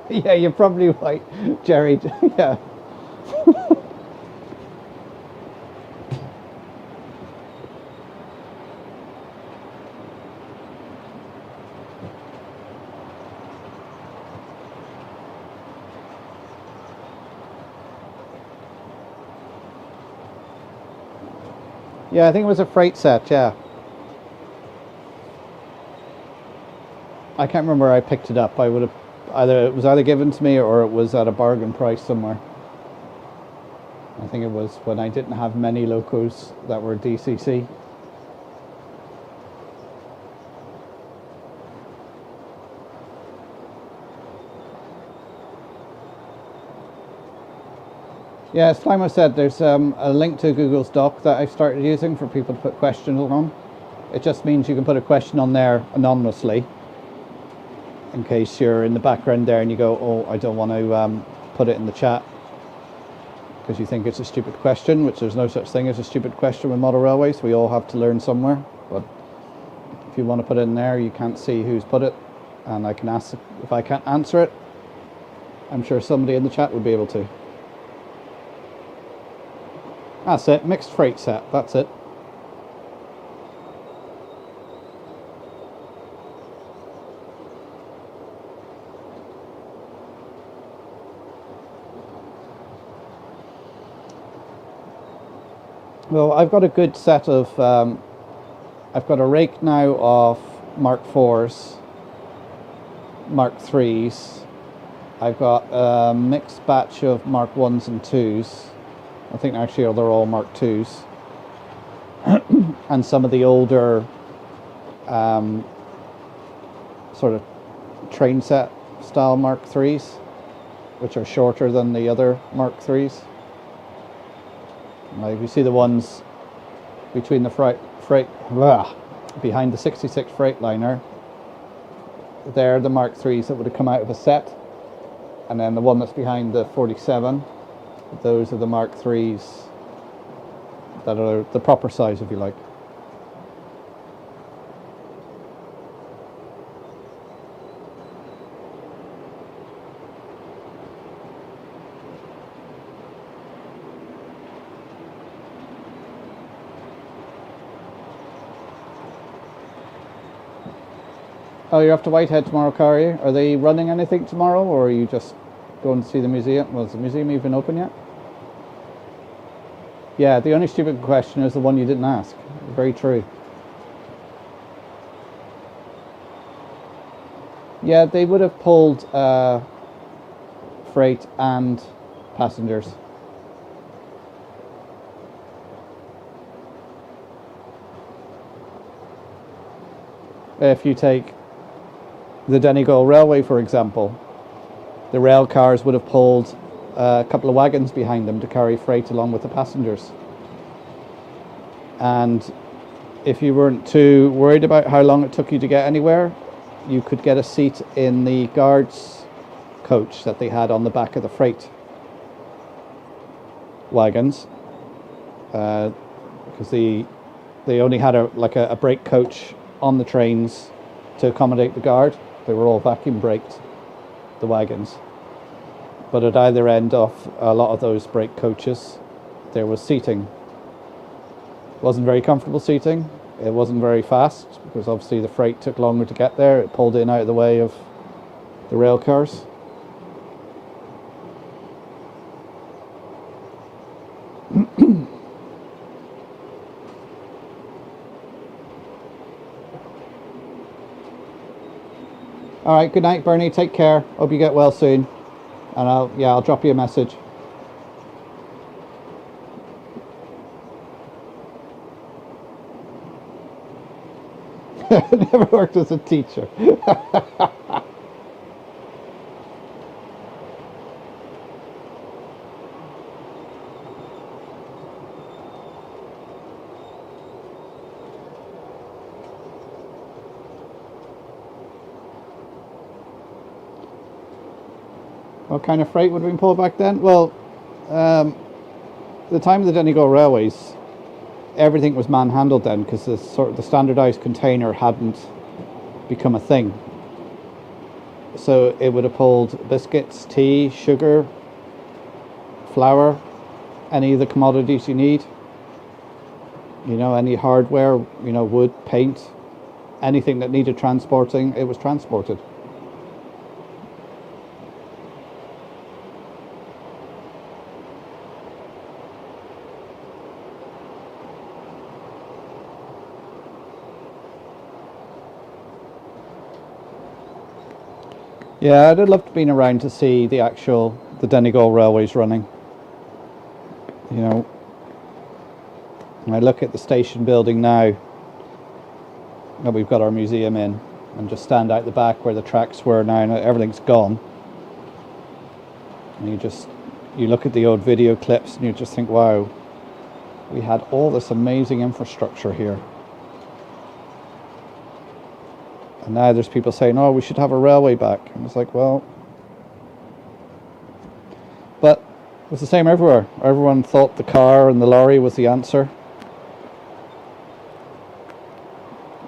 Yeah, you're probably right, Jerry. Yeah. Yeah, I think it was a freight set, yeah. I can't remember where I picked it up. I would have it was either given to me or it was at a bargain price somewhere. I think it was when I didn't have many locos that were DCC. Yeah, as Flymo said, there's a link to Google's doc that I've started using for people to put questions on. It just means you can put a question on there anonymously, in case you're in the background there and you go, oh, I don't want to put it in the chat because you think it's a stupid question, which there's no such thing as a stupid question with model railways. We all have to learn somewhere, but if you want to put it in there, you can't see who's put it, and I can ask. If I can't answer it, I'm sure somebody in the chat would be able to. That's it, mixed freight set, that's it. Well, I've got a good set of, I've got a rake now of Mark 4s, Mark 3s, I've got a mixed batch of Mark 1s and 2s. I think actually they're all Mark 2s. And some of the older sort of train set style Mark 3s, which are shorter than the other Mark 3s. Like you see the ones between the behind the 66 Freightliner, they're the Mark 3s that would have come out of a set, and then the one that's behind the 47, those are the Mark 3s that are the proper size, if you like. Oh, you're off to Whitehead tomorrow, Car, are you? Are they running anything tomorrow, or are you just going to see the museum? Well, has the museum even open yet? Yeah, the only stupid question is the one you didn't ask. Very true. Yeah, they would have pulled freight and passengers. If you take the Donegal Railway, for example, the rail cars would have pulled a couple of wagons behind them to carry freight along with the passengers. And if you weren't too worried about how long it took you to get anywhere, you could get a seat in the guards coach that they had on the back of the freight wagons, because they only had a brake coach on the trains to accommodate the guard. They were all vacuum braked, the wagons. But at either end of a lot of those brake coaches, there was seating. It wasn't very comfortable seating. It wasn't very fast, because obviously the freight took longer to get there. It pulled in out of the way of the rail cars. All right, good night, Bernie. Take care. Hope you get well soon. And I'll drop you a message. Never worked as a teacher. What kind of freight would have been pulled back then? Well, the time of the Donegal Railways, everything was man-handled then, because the standardised container hadn't become a thing. So it would have pulled biscuits, tea, sugar, flour, any of the commodities you need. You know, any hardware, you know, wood, paint, anything that needed transporting, it was transported. Yeah, I'd have loved to have been around to see the Donegal Railways running. You know, when I look at the station building now that we've got our museum in, and just stand out the back where the tracks were now, and everything's gone. And you look at the old video clips and you just think, wow, we had all this amazing infrastructure here. And now there's people saying, oh, we should have a railway back. And it's like, well, but it was the same everywhere. Everyone thought the car and the lorry was the answer.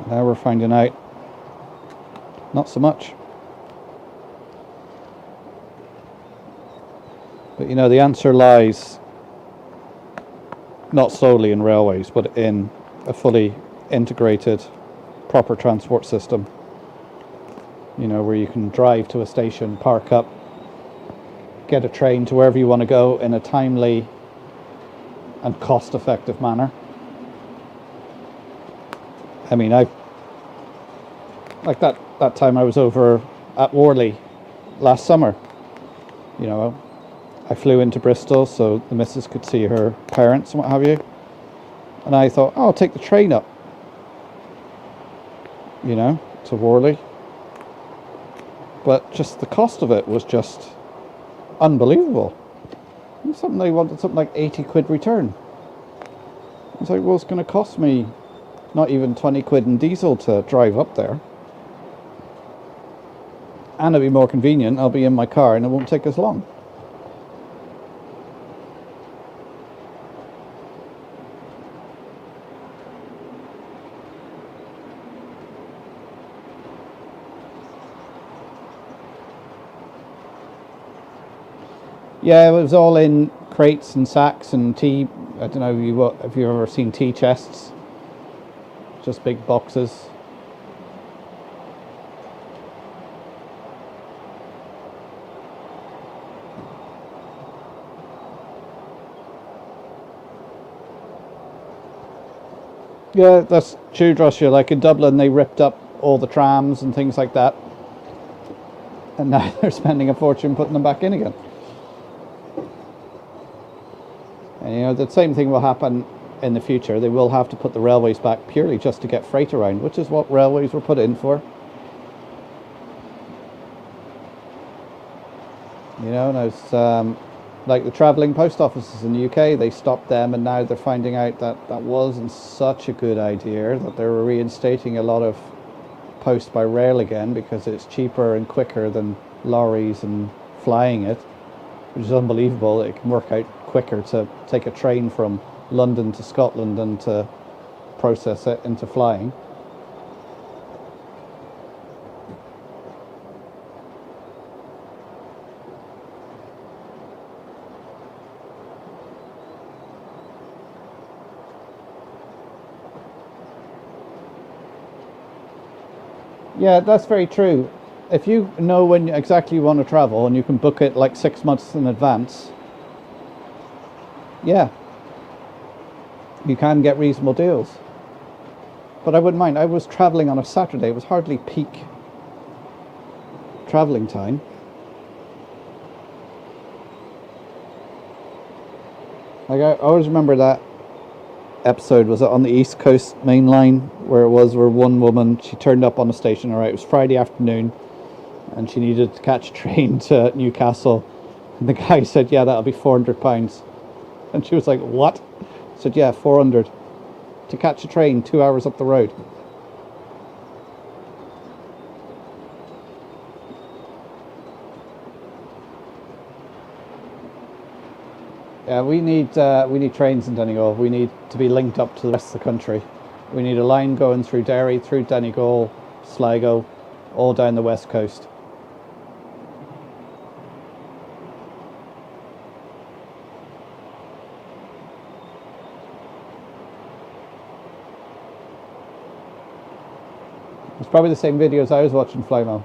Now we're finding out, not so much. But you know, the answer lies not solely in railways, but in a fully integrated, proper transport system. You know, where you can drive to a station, park up, get a train to wherever you want to go in a timely and cost-effective manner. I mean, like that time I was over at Worley last summer. You know, I flew into Bristol so the missus could see her parents and what have you. And I thought, oh, I'll take the train up, you know, to Worley. But just the cost of it was just unbelievable. They wanted something like 80 quid return. I was like, well, it's going to cost me not even 20 quid in diesel to drive up there. And it'll be more convenient. I'll be in my car and it won't take as long. Yeah, it was all in crates and sacks and tea. I don't know if you've ever seen tea chests. Just big boxes. Yeah, that's true, Joshua. Like in Dublin, they ripped up all the trams and things like that. And now they're spending a fortune putting them back in again. And, you know, the same thing will happen in the future. They will have to put the railways back purely just to get freight around, which is what railways were put in for. You know, and Like the travelling post offices in the UK, they stopped them, and now they're finding out that that wasn't such a good idea, that they're reinstating a lot of post by rail again because it's cheaper and quicker than lorries and flying it, which is unbelievable. It can work out quicker to take a train from London to Scotland than to process it into flying. Yeah, that's very true. If you know when exactly you want to travel and you can book it like 6 months in advance, yeah, you can get reasonable deals. But I wouldn't mind. I was traveling on a Saturday. It was hardly peak traveling time. Like I always remember that episode, was it on the East Coast Main Line, where one woman, she turned up on the station, all right, it was Friday afternoon, and she needed to catch a train to Newcastle, and the guy said, yeah, that'll be £400. And she was like, what? I said, yeah, 400 to catch a train 2 hours up the road. Yeah, we need trains in Donegal. We need to be linked up to the rest of the country. We need a line going through Derry, through Donegal, Sligo, all down the west coast. It's probably the same videos I was watching, Flymo.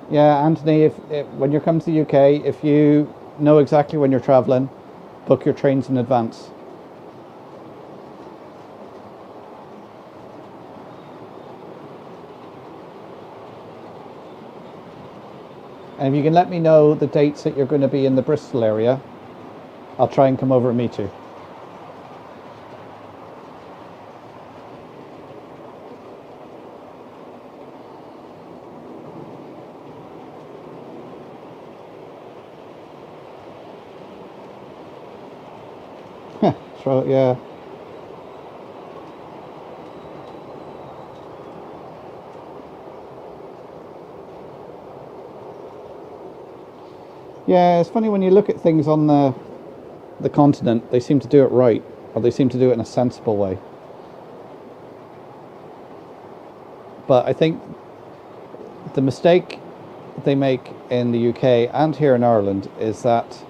Yeah, Anthony, if when you come to the UK, if you know exactly when you're travelling, book your trains in advance. And if you can let me know the dates that you're going to be in the Bristol area, I'll try and come over and meet you. So, yeah. Yeah, it's funny when you look at things on the continent, they seem to do it right, or they seem to do it in a sensible way. But I think the mistake they make in the UK and here in Ireland is that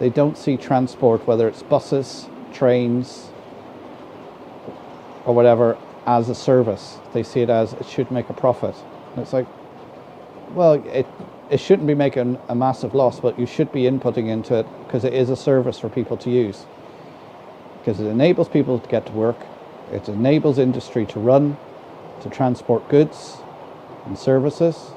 they don't see transport, whether it's buses, trains, or whatever, as a service. They see it as it should make a profit. And it's like, well, it shouldn't be making a massive loss, but you should be inputting into it because it is a service for people to use. Because it enables people to get to work, it enables industry to run, to transport goods and services.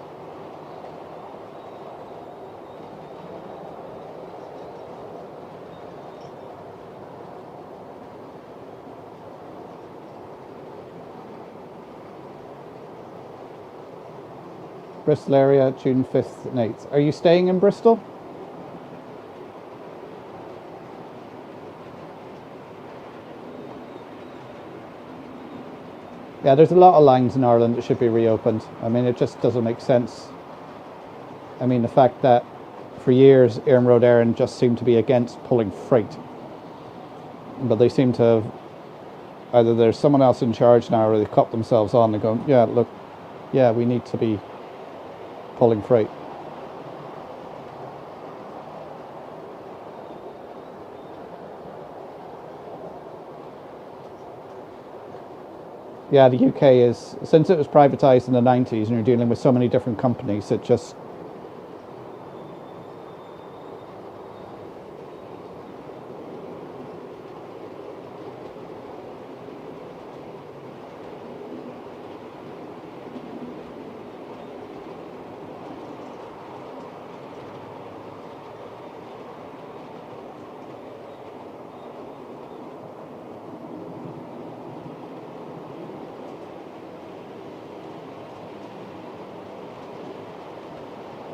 Bristol area, June 5th and 8th. Are you staying in Bristol? Yeah, there's a lot of lines in Ireland that should be reopened. I mean, it just doesn't make sense. I mean, the fact that for years Iron Road Éireann just seemed to be against pulling freight. But they seem to have, either there's someone else in charge now or they've cut themselves on and go, yeah, look, yeah, we need to be pulling freight. Yeah, the UK is, since it was privatised in the 90s and you're dealing with so many different companies, it just,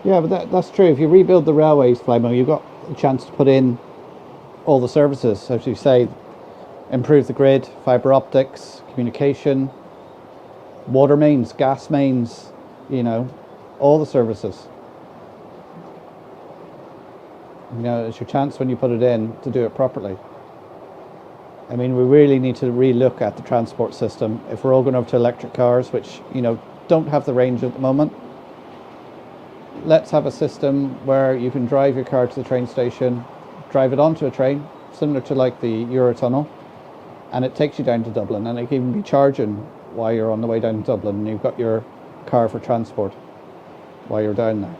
Yeah, but that's true. If you rebuild the railways, Flymo, you've got a chance to put in all the services, as you say, improve the grid, fibre optics, communication, water mains, gas mains, you know, all the services. You know, it's your chance when you put it in to do it properly. I mean, we really need to relook at the transport system. If we're all going over to electric cars, which, you know, don't have the range at the moment, let's have a system where you can drive your car to the train station, drive it onto a train, similar to like the Eurotunnel, and it takes you down to Dublin, and it can even be charging while you're on the way down to Dublin, and you've got your car for transport while you're down there.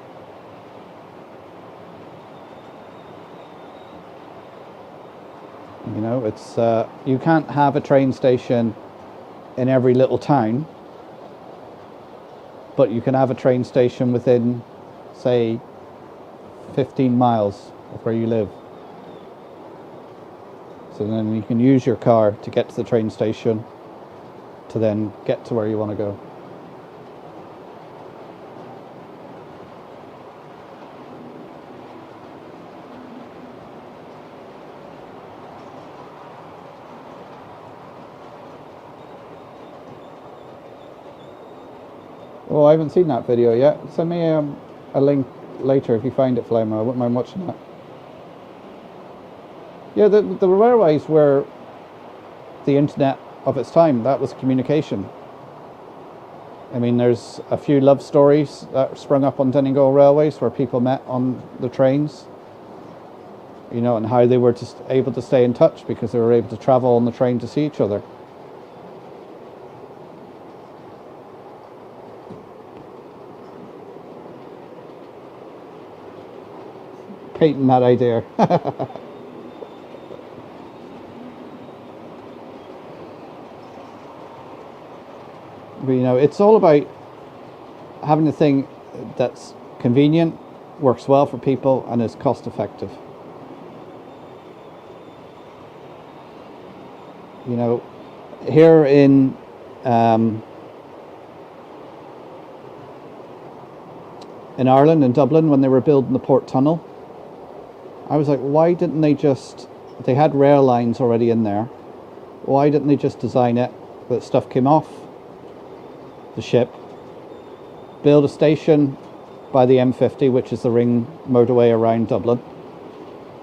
You know, it's you can't have a train station in every little town, but you can have a train station within, say, 15 miles of where you live. So then you can use your car to get to the train station to then get to where you want to go. Oh, I haven't seen that video yet. Send me a link later if you find it, Flamer. I wouldn't mind watching that. Yeah, the railways were the internet of its time. That was communication. I mean, there's a few love stories that sprung up on Donegal Railways where people met on the trains, you know, and how they were just able to stay in touch because they were able to travel on the train to see each other. Patent that idea. But, you know, it's all about having a thing that's convenient, works well for people, and is cost effective. You know, here in Ireland, in Dublin, when they were building the Port Tunnel, I was like, why didn't they just, they had rail lines already in there, why didn't they just design it that stuff came off the ship, build a station by the M50, which is the ring motorway around Dublin,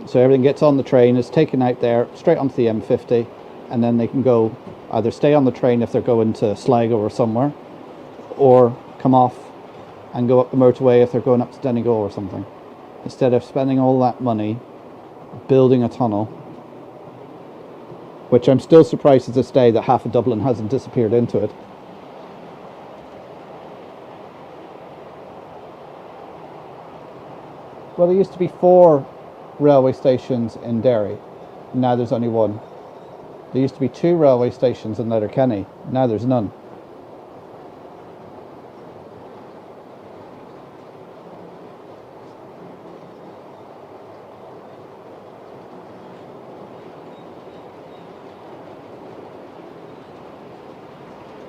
so everything gets on the train, is taken out there, straight onto the M50, and then they can go, either stay on the train if they're going to Sligo or somewhere, or come off and go up the motorway if they're going up to Donegal or something. Instead of spending all that money building a tunnel, which I'm still surprised to this day that half of Dublin hasn't disappeared into it. Well, there used to be 4 railway stations in Derry. Now there's only 1. There used to be 2 railway stations in Letterkenny. Now there's none.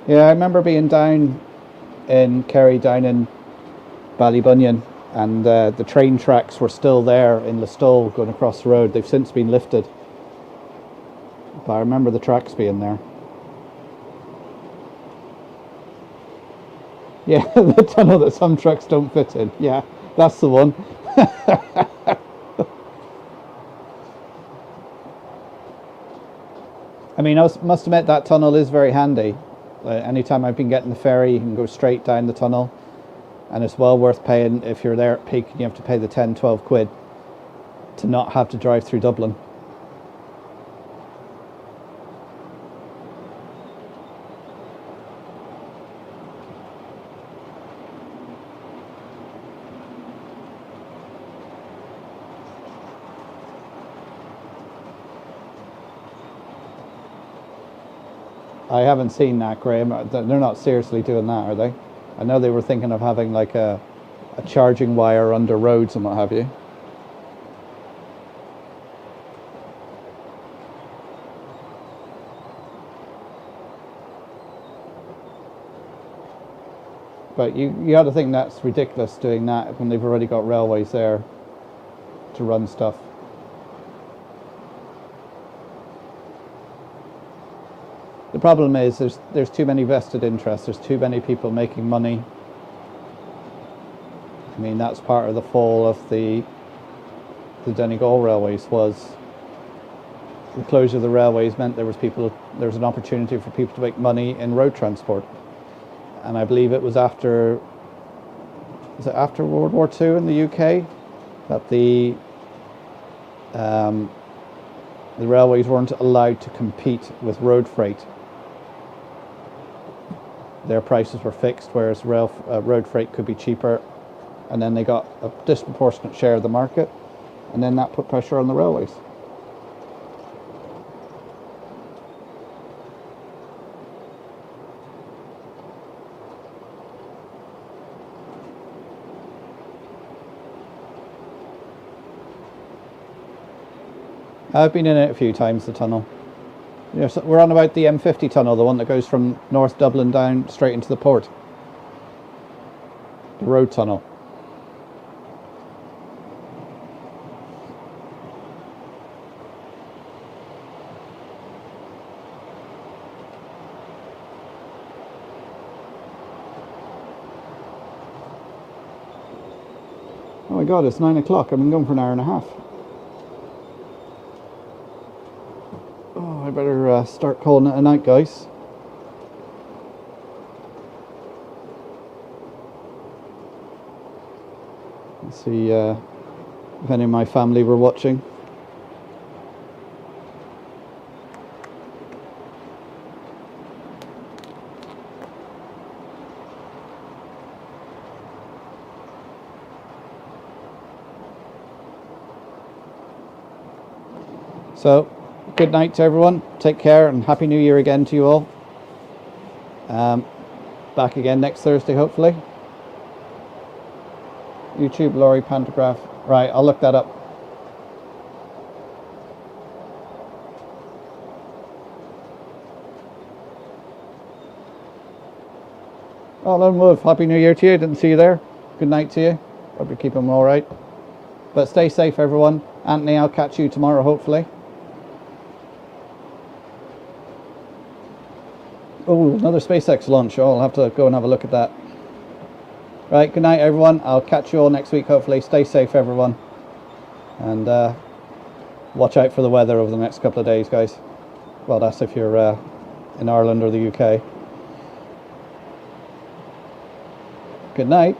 Yeah, I remember being down in Kerry, down in Ballybunion, and the train tracks were still there in Listowel going across the road. They've since been lifted, but I remember the tracks being there. Yeah, the tunnel that some trucks don't fit in. Yeah, that's the one. I mean, I must admit that tunnel is very handy. Anytime I've been getting the ferry, you can go straight down the tunnel, and it's well worth paying. If you're there at peak and you have to pay the 10-12 quid to not have to drive through Dublin. I haven't seen that, Graham. They're not seriously doing that, are they? I know they were thinking of having like a charging wire under roads and what have you. But you got to think that's ridiculous doing that when they've already got railways there to run stuff. The problem is there's too many vested interests. There's too many people making money. I mean, that's part of the fall of the Donegal Railways. Was the closure of the railways meant there was an opportunity for people to make money in road transport. And I believe it was after World War II in the UK that the railways weren't allowed to compete with road freight. Their prices were fixed, whereas road freight could be cheaper, and then they got a disproportionate share of the market, and then that put pressure on the railways. I've been in it a few times, the tunnel. We're on about the M50 tunnel, the one that goes from North Dublin down straight into the port. The road tunnel. Oh my God, it's 9 o'clock. I've been going for an hour and a half. I better start calling it a night, guys. Let's see if any of my family were watching. So, good night to everyone. Take care and Happy New Year again to you all. Back again next Thursday, hopefully. YouTube lorry pantograph. Right, I'll look that up. Oh, Lone Wolf, Happy New Year to you. Didn't see you there. Good night to you. Hope you're keeping all right. But stay safe, everyone. Anthony, I'll catch you tomorrow, hopefully. Oh, another SpaceX launch. Oh, I'll have to go and have a look at that. Right, good night, everyone. I'll catch you all next week, hopefully. Stay safe, everyone. And watch out for the weather over the next couple of days, guys. Well, that's if you're in Ireland or the UK. Good night.